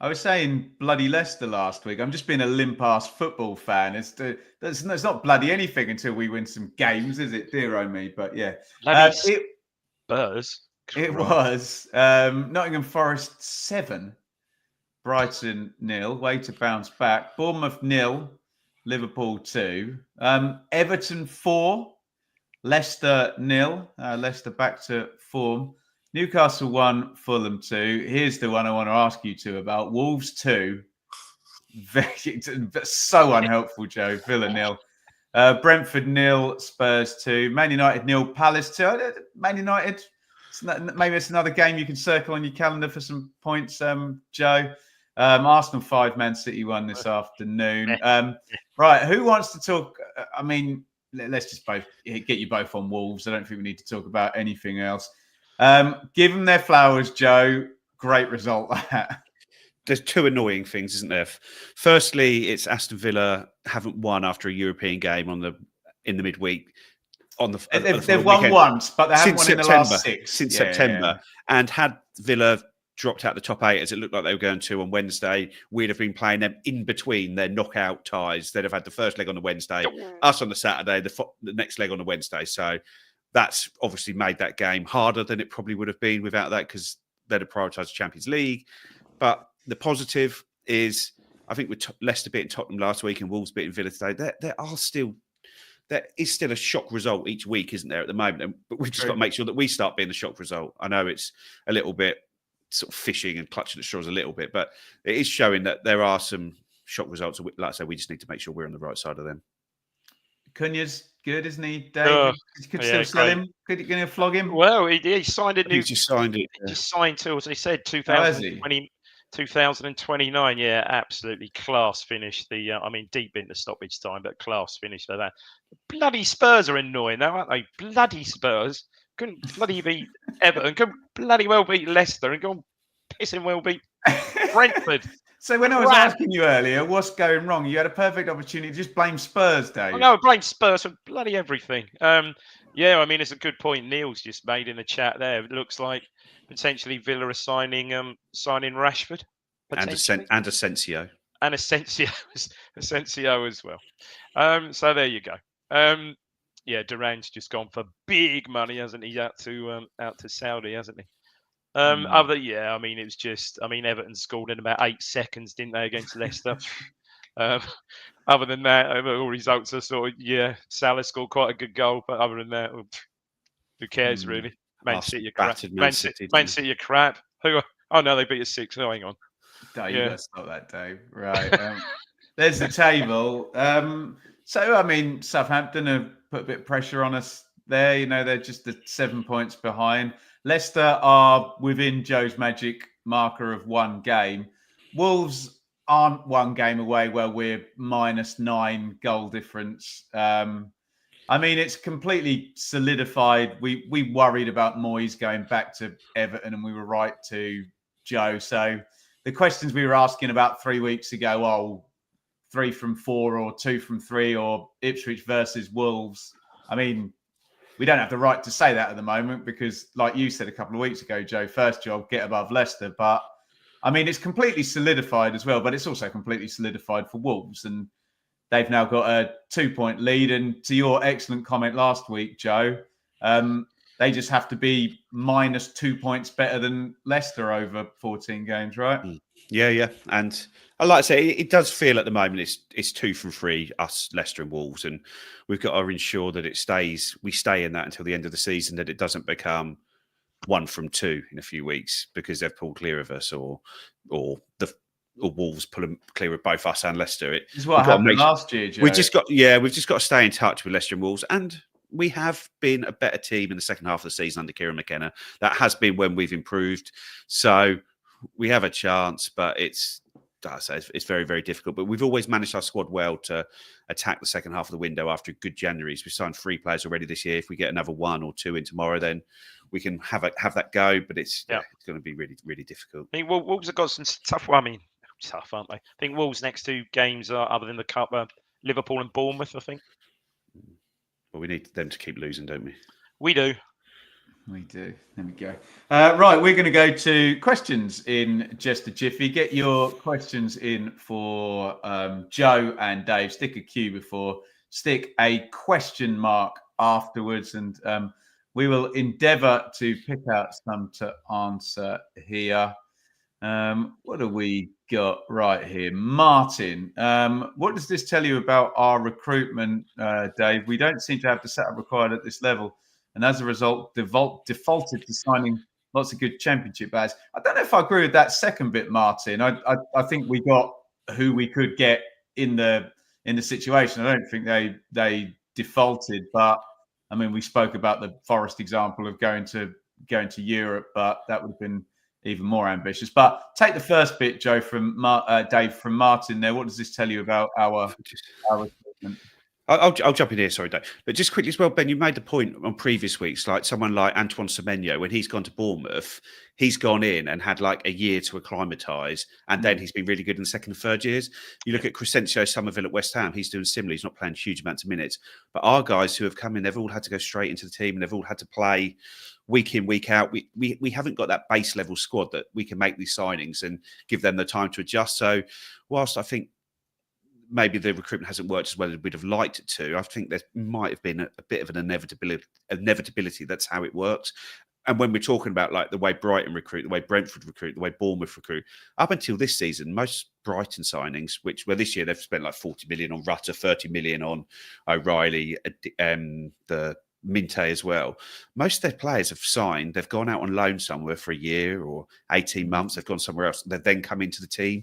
I was saying bloody Leicester last week. I'm just being a limp-ass football fan. It's not bloody anything until we win some games, is it? Dear oh me. But yeah. Spurs. It was Nottingham Forest 7. Brighton 0, way to bounce back. Bournemouth 0, Liverpool 2. Everton 4, Leicester 0. Leicester back to form. Newcastle 1, Fulham 2. Here's the one I want to ask you two about. Wolves 2. So unhelpful, Joe. Villa 0. Brentford 0, Spurs 2. Man United 0, Palace 2. Man United, maybe it's another game you can circle on your calendar for some points, Joe. Arsenal 5, Man City 1 this afternoon. Right, who wants to talk? I mean, let's just both get you both on Wolves. I don't think we need to talk about anything else. Give them their flowers, Joe. Great result. There's two annoying things, isn't there? Firstly, it's Aston Villa haven't won after a European game in the midweek. They've won once, but they haven't won in the last 6 since September. Yeah. And had Villa dropped out the top 8 as it looked like they were going to on Wednesday, we'd have been playing them in between their knockout ties. They'd have had the first leg on the Wednesday, us on the Saturday, the next leg on the Wednesday. So that's obviously made that game harder than it probably would have been without that, because they'd have prioritised the Champions League. But the positive is, I think with Leicester beating Tottenham last week and Wolves beating Villa today, there is still a shock result each week, isn't there, at the moment? But we've just got to make sure that we start being the shock result. I know it's a little bit sort of fishing and clutching at straws a little bit, but it is showing that there are some shock results. Like I say, we just need to make sure we're on the right side of them. Cunha's good, isn't he, Dave? You could still sell him. Could you going to flog him? Well, he signed a new. He just signed it. He just signed till, as he said, 2029. Yeah, absolutely class finish. Deep into stoppage time, but class finish for that. Bloody Spurs are annoying now, aren't they? Bloody Spurs. Couldn't bloody beat Everton. Couldn't bloody well beat Leicester and go on pissing well beat Brentford. So when I was asking you earlier what's going wrong, you had a perfect opportunity to just blame Spurs, Dave. No, blame Spurs for bloody everything. It's a good point Neil's just made in the chat there. It looks like potentially Villa are signing Rashford. And Asensio. And Asensio as well. So there you go. Duran's just gone for big money, hasn't he? Out to Saudi, hasn't he? It was just. Everton scored in about 8 seconds, didn't they, against Leicester? Other than that, all results are sort of Salah scored quite a good goal, but other than that, who cares really? Man City are crap. Man City are crap. They beat us 6. Oh, hang on. Dave, let's stop that, Dave. Right. There's the table. Southampton have put a bit of pressure on us there. They're just 7 points behind. Leicester are within Joe's magic marker of 1 game. Wolves aren't 1 game away where we're -9 goal difference. I mean, it's completely solidified. We worried about Moyes going back to Everton, and we were right to, Joe. So the questions we were asking about 3 weeks ago, 3 from 4 or 2 from 3 or Ipswich versus Wolves. I mean, we don't have the right to say that at the moment because, like you said a couple of weeks ago, Joe, first job, get above Leicester. But, I mean, it's completely solidified as well, but it's also completely solidified for Wolves. And they've now got a 2-point lead. And to your excellent comment last week, Joe, they just have to be minus 2 points better than Leicester over 14 games, right? Yeah. And I like to say, it does feel at the moment it's 2 from 3, us, Leicester and Wolves. And we've got to ensure that we stay in that until the end of the season, that it doesn't become 1 from 2 in a few weeks because they've pulled clear of us or Wolves pull them clear of both us and Leicester. This is what happened last year, Joe. We've just got to stay in touch with Leicester and Wolves, and we have been a better team in the second half of the season under Kieran McKenna. That has been when we've improved. So we have a chance, but it's very, very difficult. But we've always managed our squad well to attack the second half of the window after a good January. So we've signed 3 players already this year. If we get another 1 or 2 in tomorrow, then we can have that go. But it's going to be really, really difficult. I think Wolves have got some tough. Well, I mean, tough, aren't they? I think Wolves' next 2 games are, other than the Cup, Liverpool and Bournemouth, I think. Well, we need them to keep losing, don't we? We do. We do. There we go. Right, we're going to go to questions in just a jiffy. Get your questions in for Joe and Dave. Stick a Q before, stick a question mark afterwards, and we will endeavour to pick out some to answer here. What do we got right here? Martin, what does this tell you about our recruitment, Dave? We don't seem to have the setup required at this level, and as a result, defaulted to signing lots of good championship players. I don't know if I agree with that second bit, Martin. I think we got who we could get in the situation. I don't think they defaulted, but I mean, we spoke about the Forest example of going to Europe, but that would have been even more ambitious. But take the first bit, Joe, from Dave, from Martin there. What does this tell you about our recruitment? I'll jump in here, sorry, Dave. But just quickly as well, Ben, you made the point on previous weeks, like someone like Antoine Semenyo, when he's gone to Bournemouth, he's gone in and had like a year to acclimatise, and then he's been really good in the second and third years. You look at Crescencio Somerville at West Ham, he's doing similar. He's not playing huge amounts of minutes. But our guys who have come in, they've all had to go straight into the team, and they've all had to play week in, week out. We haven't got that base level squad that we can make these signings and give them the time to adjust. So whilst I think maybe the recruitment hasn't worked as well as we'd have liked it to, I think there might have been a bit of an inevitability. That's how it works. And when we're talking about like the way Brighton recruit, the way Brentford recruit, the way Bournemouth recruit, up until this season, most Brighton signings, where this year they've spent like 40 million on Rutter, 30 million on O'Reilly, the Minte as well. Most of their players have signed. They've gone out on loan somewhere for a year or 18 months. They've gone somewhere else. They've then come into the team.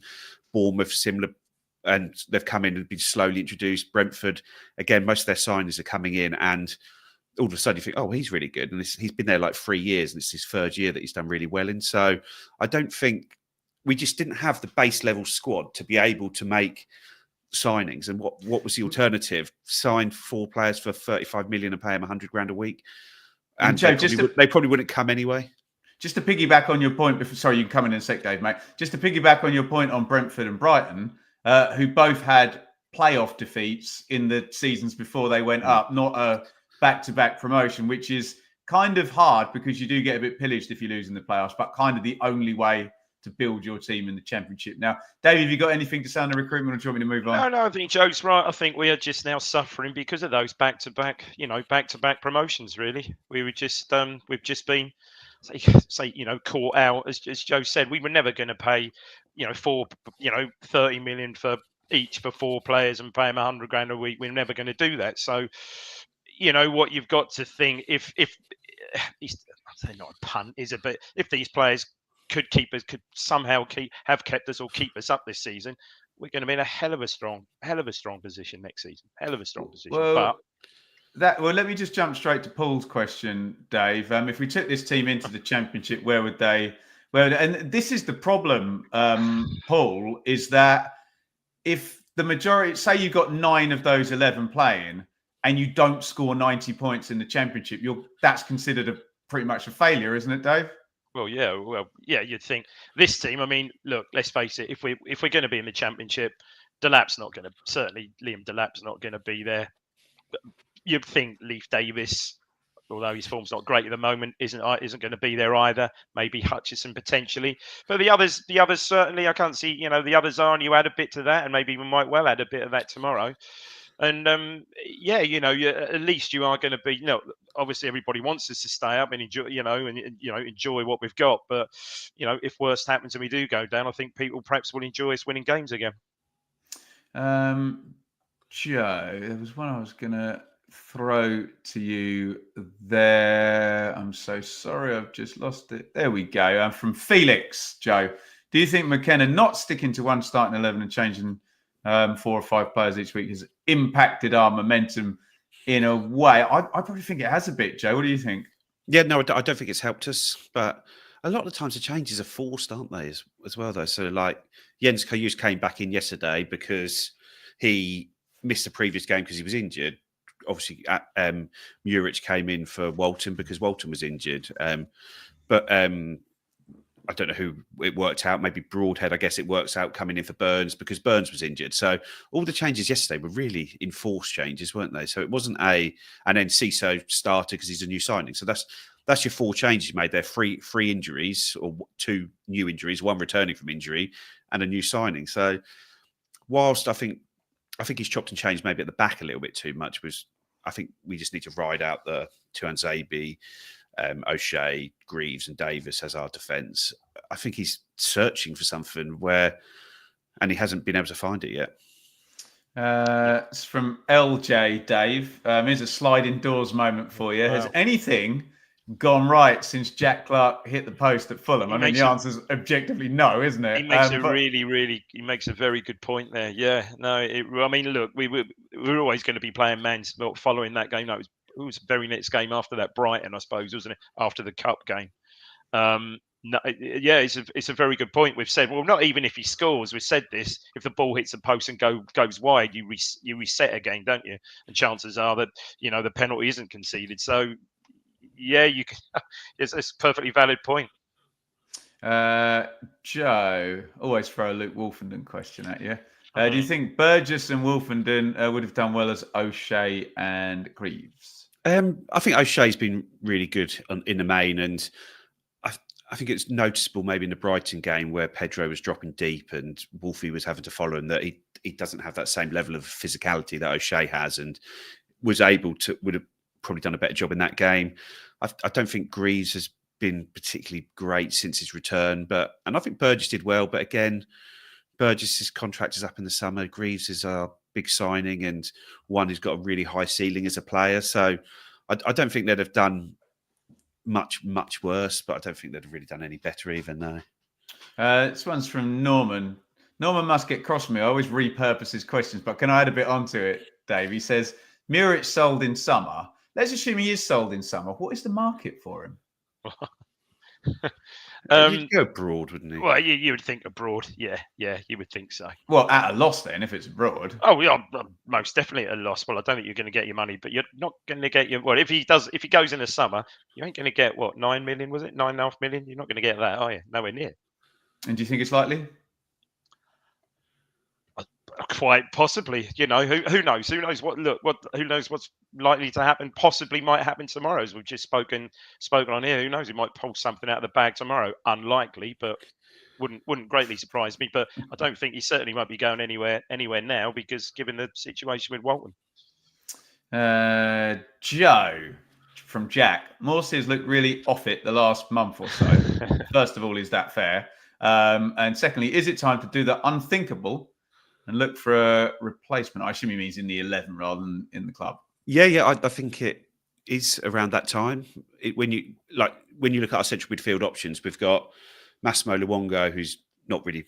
Bournemouth, similar. And they've come in and been slowly introduced. Brentford, again, most of their signings are coming in, and all of a sudden you think, oh, he's really good. And he's been there like 3 years, and it's his third year that he's done really well in. So I don't think we just didn't have the base level squad to be able to make signings. And what was the alternative? Sign 4 players for 35 million and pay them 100 grand a week. And Joe, they probably wouldn't come anyway. Just to piggyback on your point, sorry, you can come in a sec, Dave, mate. Just to piggyback on your point on Brentford and Brighton, who both had playoff defeats in the seasons before they went up, not a back-to-back promotion, which is kind of hard because you do get a bit pillaged if you lose in the playoffs, but kind of the only way to build your team in the championship. Now, Dave, have you got anything to say on the recruitment, or do you want me to move on? No, I think Joe's right. I think we are just now suffering because of those back-to-back promotions, really. We were just, we've just been, caught out. As Joe said, we were never going to pay, 30 million for each for 4 players and pay them 100 grand a week. We're never going to do that. So, what you've got to think, if I'd say not a punt, is a bit, if these players could somehow have kept us or keep us up this season, we're going to be in a hell of a strong position next season. Hell of a strong position. Well, let me just jump straight to Paul's question, Dave. If we took this team into the championship, where would they? And this is the problem, Paul, is that if the majority, say you got 9 of those 11 playing, and you don't score 90 points in the Championship, that's considered pretty much a failure, isn't it, Dave? Well, yeah. You'd think this team. I mean, look, let's face it. If we're going to be in the Championship, certainly Liam Delap's not going to be there. You'd think Leif Davis, although his form's not great at the moment, isn't going to be there either. Maybe Hutchison potentially, but the others certainly I can't see. The others are, and you add a bit to that, and maybe we might well add a bit of that tomorrow. And at least you are going to be. Obviously everybody wants us to stay up and enjoy, enjoy what we've got. But if worst happens and we do go down, I think people perhaps will enjoy us winning games again. Joe, there was one I was going to throw to you there. I'm so sorry, I've just lost it. There we go. From Felix, Joe. Do you think McKenna not sticking to one starting 11 and changing 4 or 5 players each week has impacted our momentum in a way? I probably think it has a bit, Joe. What do you think? Yeah, no, I don't think it's helped us, but a lot of the times the changes are forced, aren't they, as well, though? So, like, Jens Kajus came back in yesterday because he missed the previous game because he was injured. Obviously, Muric came in for Walton because Walton was injured. But I don't know who it worked out. Maybe Broadhead, I guess it works out coming in for Burns because Burns was injured. So all the changes yesterday were really enforced changes, weren't they? So it wasn't and then Ciso started because he's a new signing. So that's your 4 changes you made there. 3 injuries or 2 new injuries, 1 returning from injury and a new signing. So whilst I think he's chopped and changed maybe at the back a little bit too much, I think we just need to ride out the Tuanzebe, O'Shea, Greaves and Davis as our defence. I think he's searching for something and he hasn't been able to find it yet. It's from LJ, Dave. Here's a sliding doors moment for you. Wow. Has anything gone right since Jack Clark hit the post at Fulham? The answer's objectively no, isn't it? He makes he makes a very good point there. Yeah, no, look, we were always going to be playing Mans following that game. No, it was the very next game after that, Brighton, I suppose, wasn't it? After the cup game. It's a very good point. We've said, well, not even if he scores. We've said this: if the ball hits the post and goes wide, you reset again, don't you? And chances are that the penalty isn't conceded. So, yeah, you can. It's a perfectly valid point. Joe, always throw a Luke Wolfenden question at you. Do you think Burgess and Wolfenden would have done well as O'Shea and Greaves? I think O'Shea's been really good in the main, and I think it's noticeable maybe in the Brighton game where Pedro was dropping deep and Wolfie was having to follow him, that he doesn't have that same level of physicality that O'Shea has, and would have probably done a better job in that game. I don't think Greaves has been particularly great since his return, and I think Burgess did well, but again, Burgess's contract is up in the summer. Greaves is our big signing and one who's got a really high ceiling as a player. So I don't think they'd have done much worse, but I don't think they'd have really done any better either, no. This one's from Norman. Norman must get cross with me. I always repurpose his questions, but can I add a bit onto it, Dave? He says, Muric sold in summer. Let's assume he is sold in summer. What is the market for him? He'd go abroad, wouldn't he? Well, you would think abroad. Yeah, you would think so. Well, at a loss then, if it's abroad. Oh, yeah, most definitely at a loss. Well, I don't think you're going to get your money, but you're not going to get your. Well, if he goes in the summer, you ain't going to get what, 9 million? Was it 9.5 million? You're not going to get that, are you? Nowhere near. And do you think it's likely? Quite possibly. Who knows? Who knows what? Look, who knows what's likely to happen? Possibly might happen tomorrow, as we've just spoken on here. Who knows? He might pull something out of the bag tomorrow. Unlikely, but wouldn't greatly surprise me. But I don't think he certainly won't be going anywhere now, because given the situation with Walton. Joe from Jack. Morsey has looked really off it the last month or so. First of all, is that fair? And secondly, is it time to do the unthinkable and look for a replacement? I assume he means in the 11 rather than in the club. Yeah, I think it is around that time. When you look at our central midfield options, we've got Massimo Luongo, who's not really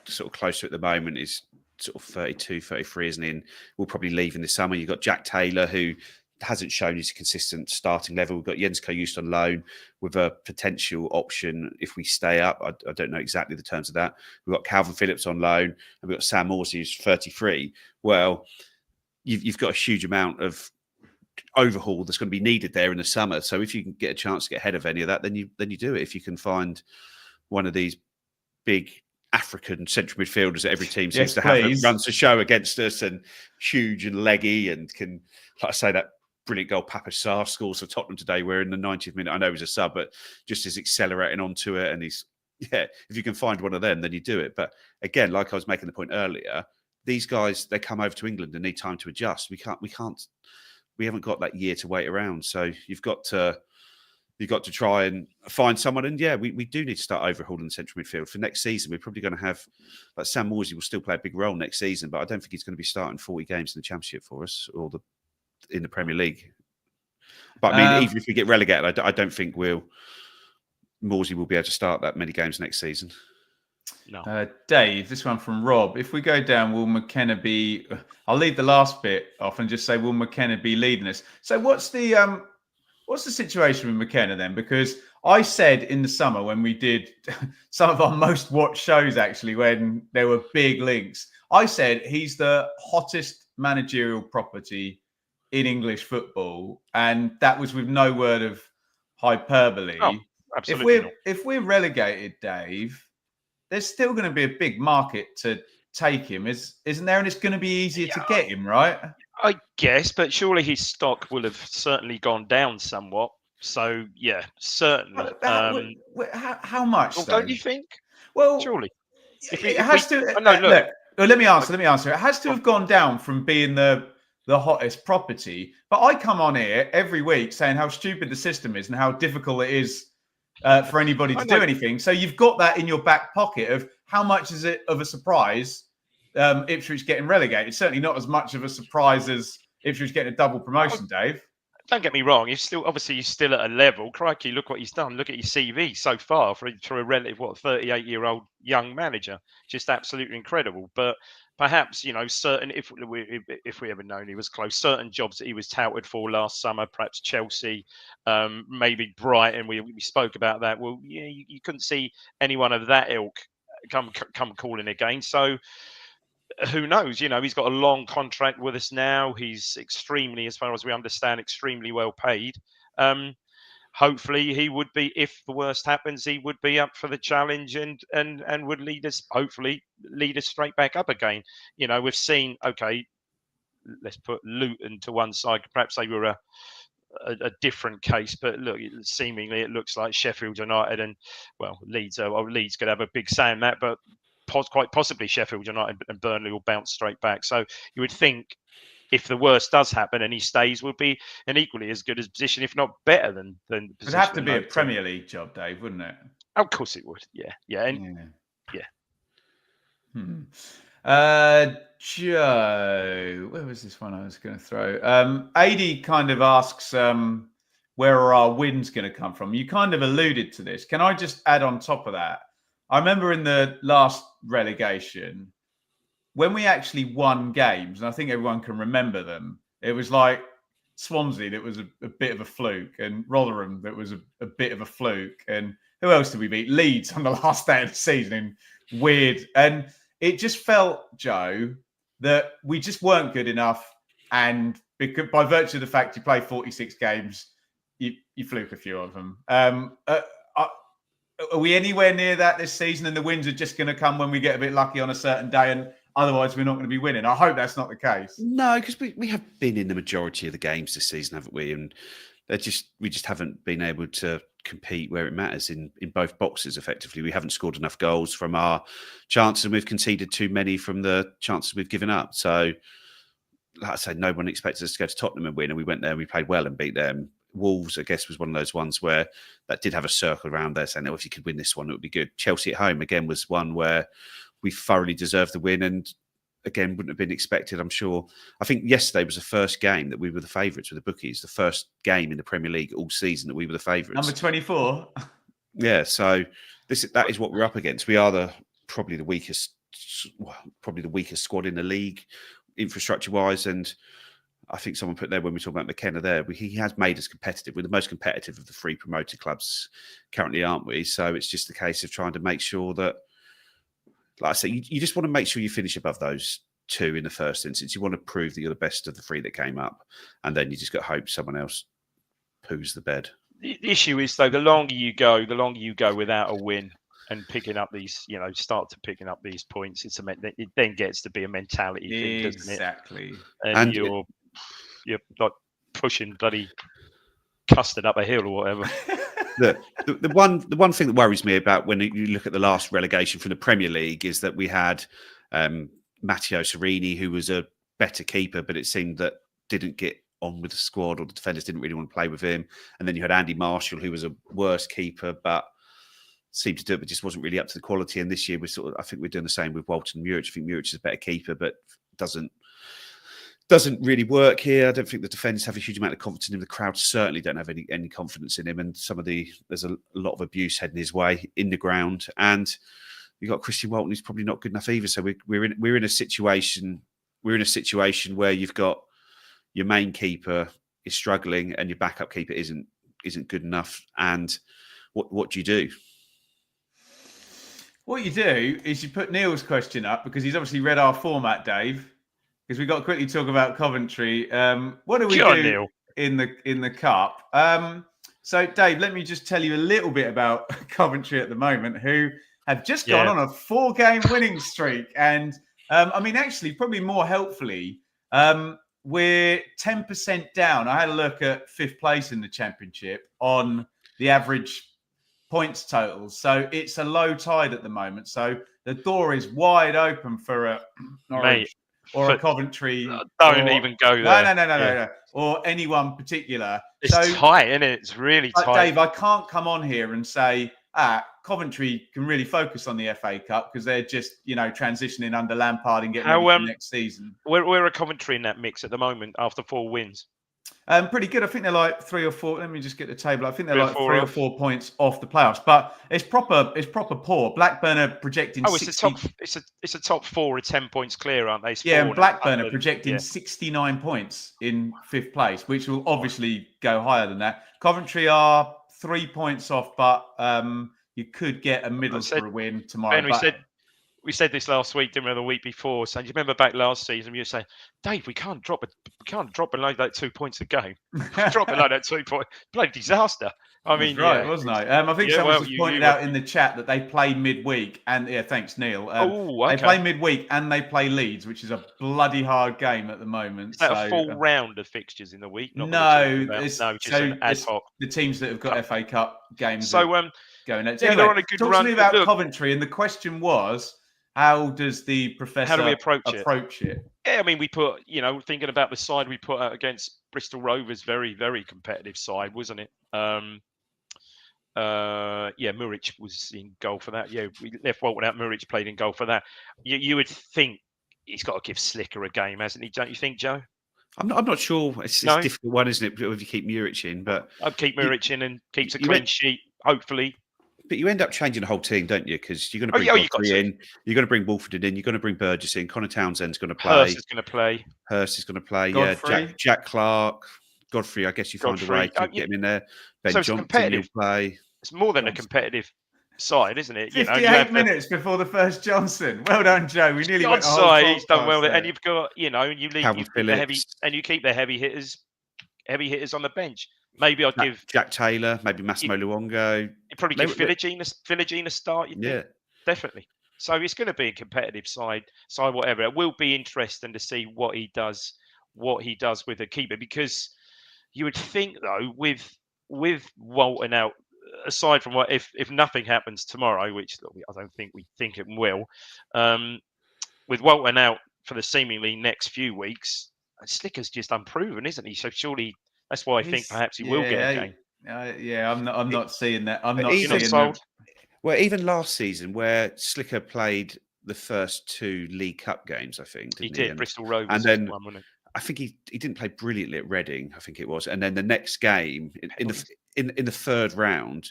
sort of close to it at the moment, is sort of 32, 33, isn't he? And will probably leave in the summer. You've got Jack Taylor, who hasn't shown his consistent starting level. We've got Jens Kajus on loan with a potential option if we stay up. I don't know exactly the terms of that. We've got Calvin Phillips on loan, and we've got Sam Morsey, who's 33. Well, you've got a huge amount of overhaul that's going to be needed there in the summer. So if you can get a chance to get ahead of any of that, then you do it. If you can find one of these big African central midfielders that every team seems to have, that runs the show against us and huge and leggy and can, like I say, that brilliant goal Papa Sarr scores for Tottenham today, where in the 90th minute, I know he's a sub, but just is accelerating onto it. And if you can find one of them, then you do it. But again, like I was making the point earlier, these guys, they come over to England and need time to adjust. We haven't got that year to wait around. So you've got to try and find someone. And we do need to start overhauling the central midfield for next season. We're probably going to have, like, Sam Morsey will still play a big role next season, but I don't think he's going to be starting 40 games in the Championship for us or in the Premier League. But I mean, even if we get relegated, I don't think Morsey will be able to start that many games next season. No. Dave, this one from Rob. If we go down, will McKenna be... I'll leave the last bit off and just say, will McKenna be leading us? So what's the situation with McKenna then? Because I said in the summer when we did some of our most watched shows, actually, when there were big links, I said he's the hottest managerial property in English football. And that was with no word of hyperbole. Oh, absolutely. If we're relegated, Dave, there's still going to be a big market to take him, isn't there? And it's going to be easier to get him, right? I guess, but surely his stock will have certainly gone down somewhat. So, yeah, certainly. How much, well, though? don't you think? Well, surely. It has to... Look, let me answer. It has to have gone down from being the hottest property. But I come on here every week saying how stupid the system is and how difficult it is for anybody to do anything. So you've got that in your back pocket of how much is it of a surprise Ipswich getting relegated? Certainly not as much of a surprise as Ipswich getting a double promotion, Dave. Don't get me wrong. He's still at a level. Crikey, look what he's done. Look at his CV so far for a relative 38-year-old young manager. Just absolutely incredible. But perhaps, certain, if we ever known he was close, certain jobs that he was touted for last summer, perhaps Chelsea, maybe Brighton. We spoke about that. Well, yeah, you couldn't see anyone of that ilk come calling again. So who knows? He's got a long contract with us now. He's extremely, as far as we understand, extremely well paid. Hopefully he would be, if the worst happens, he would be up for the challenge and would hopefully lead us straight back up again. We've seen, okay, let's put Luton to one side. Perhaps they were a different case, but look, seemingly it looks like Sheffield United and, well, Leeds could have a big say in that, but quite possibly Sheffield United and Burnley will bounce straight back. So you would think if the worst does happen and he stays, would be an equally as good a position, if not better than the position. It'd have to be a Premier League job, Dave, wouldn't it? Of course it would. Yeah. Joe, where was this one I was going to throw? AD kind of asks, where are our wins going to come from? You kind of alluded to this. Can I just add on top of that? I remember in the last relegation, when we actually won games, and I think everyone can remember them, it was like Swansea that was a bit of a fluke, and Rotherham that was a bit of a fluke, and who else did we beat? Leeds on the last day of the season. Weird. And it just felt, Joe, that we just weren't good enough, and because, by virtue of the fact you play 46 games, you fluke a few of them. Are we anywhere near that this season, and the wins are just going to come when we get a bit lucky on a certain day, and otherwise we're not going to be winning? I hope that's not the case. No, because we have been in the majority of the games this season, haven't we? And we just haven't been able to compete where it matters in both boxes effectively. We haven't scored enough goals from our chances, and we've conceded too many from the chances we've given up. So, like I say, no one expected us to go to Tottenham and win, and we went there and we played well and beat them. Wolves, I guess, was one of those ones where that did have a circle around there saying, if you could win this one, it would be good. Chelsea at home, again, was one where we thoroughly deserved the win and, again, wouldn't have been expected, I'm sure. I think yesterday was the first game that we were the favourites with the bookies, the first game in the Premier League all season that we were the favourites. Number 24. Yeah, so that is what we're up against. We are probably the weakest squad in the league, infrastructure-wise, and I think someone put there when we talk about McKenna there, he has made us competitive. We're the most competitive of the 3 promoted clubs currently, aren't we? So it's just a case of trying to make sure that, like I say, you just want to make sure you finish above those 2 in the first instance. You want to prove that you're the best of the 3 that came up, and then you just got to hope someone else poos the bed. The issue is, though, the longer you go without a win and picking up these, start to picking up these points, it then gets to be a mentality thing, doesn't it? Exactly. And you're like pushing bloody custard up a hill or whatever. The one thing that worries me about when you look at the last relegation from the Premier League is that we had Matteo Serini, who was a better keeper, but it seemed that didn't get on with the squad, or the defenders didn't really want to play with him. And then you had Andy Marshall, who was a worse keeper, but seemed to do it, but just wasn't really up to the quality. And this year, I think we're doing the same with Walton Muric. I think Muric is a better keeper, but doesn't really work here. I don't think the defenders have a huge amount of confidence in him. The crowd certainly don't have any confidence in him. And there's a lot of abuse heading his way in the ground. And you've got Christian Walton, who's probably not good enough either. So we're in a situation where you've got your main keeper is struggling and your backup keeper isn't good enough. And what do you do? What you do is you put Neil's question up, because he's obviously read our format, Dave. Because we've got to quickly talk about Coventry. What do we do Neil. in the cup? So, Dave, let me just tell you a little bit about Coventry at the moment, who have just gone on a 4-game winning streak. And actually, probably more helpfully, we're 10% down. I had a look at 5th place in the Championship on the average points totals. So it's a low tide at the moment. So the door is wide open for a Norwich or a Coventry. Don't even go there. No. Or anyone particular. It's tight, isn't it? It's really tight. Dave, I can't come on here and say, Coventry can really focus on the FA Cup because they're just, transitioning under Lampard and getting ready for next season. Where are Coventry in that mix at the moment after 4 wins? Pretty good. I think they're like 3 or 4. Let me just get the table. I think they're like 3 or 4 points off the playoffs, but it's proper poor. Blackburn are projecting. It's a top 4 with 10 points clear, aren't they? Yeah, and Blackburn are projecting 69 points in 5th place, which will obviously go higher than that. Coventry are 3 points off, but you could get a Middlesbrough win tomorrow. Ben, we said this last week, didn't we? The week before. So you remember back last season, you were saying, Dave, we can't drop below that 2 points a game. Drop below that 2 point, bloody disaster. I mean, right, wasn't I? I think someone just pointed out in the chat that they play midweek, and thanks, Neil. They play midweek and they play Leeds, which is a bloody hard game at the moment. Is that a full round of fixtures in the week? No, just an ad hoc. The teams that have got FA Cup games. So going out. Anyway, they're on a good talk run. to me about Coventry, and the question was, how does the professor approach it? Yeah, I mean, we put, thinking about the side we put out against Bristol Rovers, very, very competitive side, wasn't it? Muric was in goal for that. Yeah, we left Walton out. Muric played in goal for that. You would think he's got to give Slicker a game, hasn't he? Don't you think, Joe? I'm not sure. It's a difficult one, isn't it? If you keep Muric in, but I'd keep Muric in and keeps a clean sheet, hopefully. But you end up changing the whole team, don't you? Because you're going to bring Godfrey in, you're going to bring Wolford in, you're going to bring Burgess in, Connor Townsend's going to play. Hurst is going to play. Godfrey. Yeah. Jack Clark, Godfrey. I guess you find a way to get him in there. Ben Johnson will play. It's more than a competitive side, isn't it? 58 minutes before the first Johnson. Well done, Joe. We nearly went. He's done well there. And you've got, you keep the heavy hitters on the bench. Maybe I'd give Jack Taylor, maybe Massimo Luongo. You'd probably give Philogene a start. Yeah, definitely. So it's going to be a competitive side, whatever. It will be interesting to see what he does with a keeper, because you would think though, with Walton out, aside from what if nothing happens tomorrow, which I don't think we think it will, with Walton out for the seemingly next few weeks, Slicker's just unproven, isn't he? So surely. That's why I think perhaps he will get a game. I'm not seeing that. I'm not seeing that. Well, even last season, where Slicker played the first 2 League Cup games, I think he did. Bristol Rovers, and then one, wasn't it? I think he didn't play brilliantly at Reading. I think it was, and then the next game in the third round,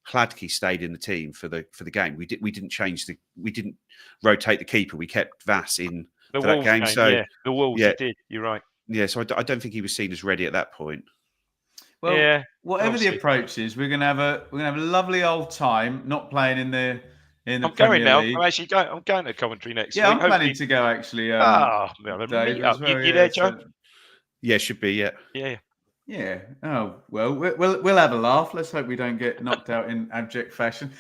Hladky stayed in the team for the game. We didn't rotate the keeper. We kept Vass in for that game. So the Wolves did. You're right. Yeah, so I don't think he was seen as ready at that point. Well, whatever the approach is, we're gonna have a lovely old time, not playing in the in the I'm going Premier now. League. I'm going to Coventry next Yeah, week. I'm planning to go actually. Well, Dave, meet as up. well, You there, so- Joe? Yeah, should be. Yeah. Yeah. Yeah. Oh well, we'll have a laugh. Let's hope we don't get knocked out in abject fashion.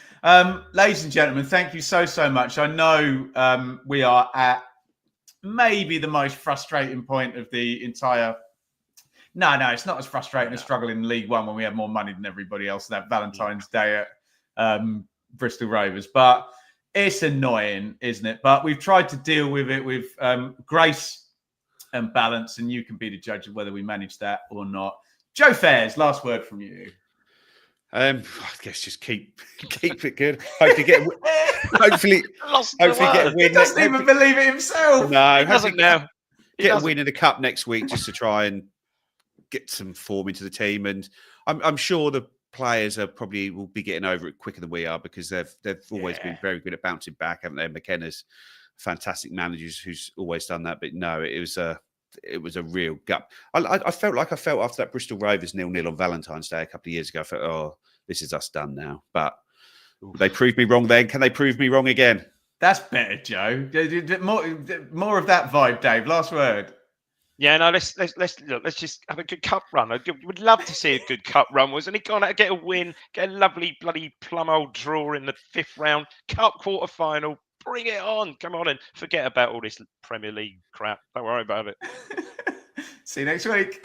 Ladies and gentlemen, thank you so much. I know we are at maybe the most frustrating point of the entire. No, it's not as frustrating as struggling in League One when we have more money than everybody else that Valentine's Day at Bristol Rovers. But it's annoying, isn't it? But we've tried to deal with it with grace and balance, and you can be the judge of whether we manage that or not. Joe Fairs, last word from you. I guess just keep it good. Hopefully get a win. He doesn't even believe it himself. No, He doesn't now. Get a win in the cup next week just to try and get some form into the team. And I'm sure the players will be getting over it quicker than we are, because they've always been very good at bouncing back, haven't they? McKenna's fantastic managers who's always done that. But no, it was a real gut. I felt after that Bristol Rovers 0-0 on Valentine's Day a couple of years ago, I thought, oh, this is us done now. But they proved me wrong then. Can they prove me wrong again? That's better, Joe. More of that vibe, Dave. Last word. Yeah, no. Let's just have a good cup run. I would love to see a good cup run. Wasn't it? Gone out, get a win, get a lovely bloody plum old draw in the 5th round, cup quarter final. Bring it on. Come on, and forget about all this Premier League crap. Don't worry about it. See you next week.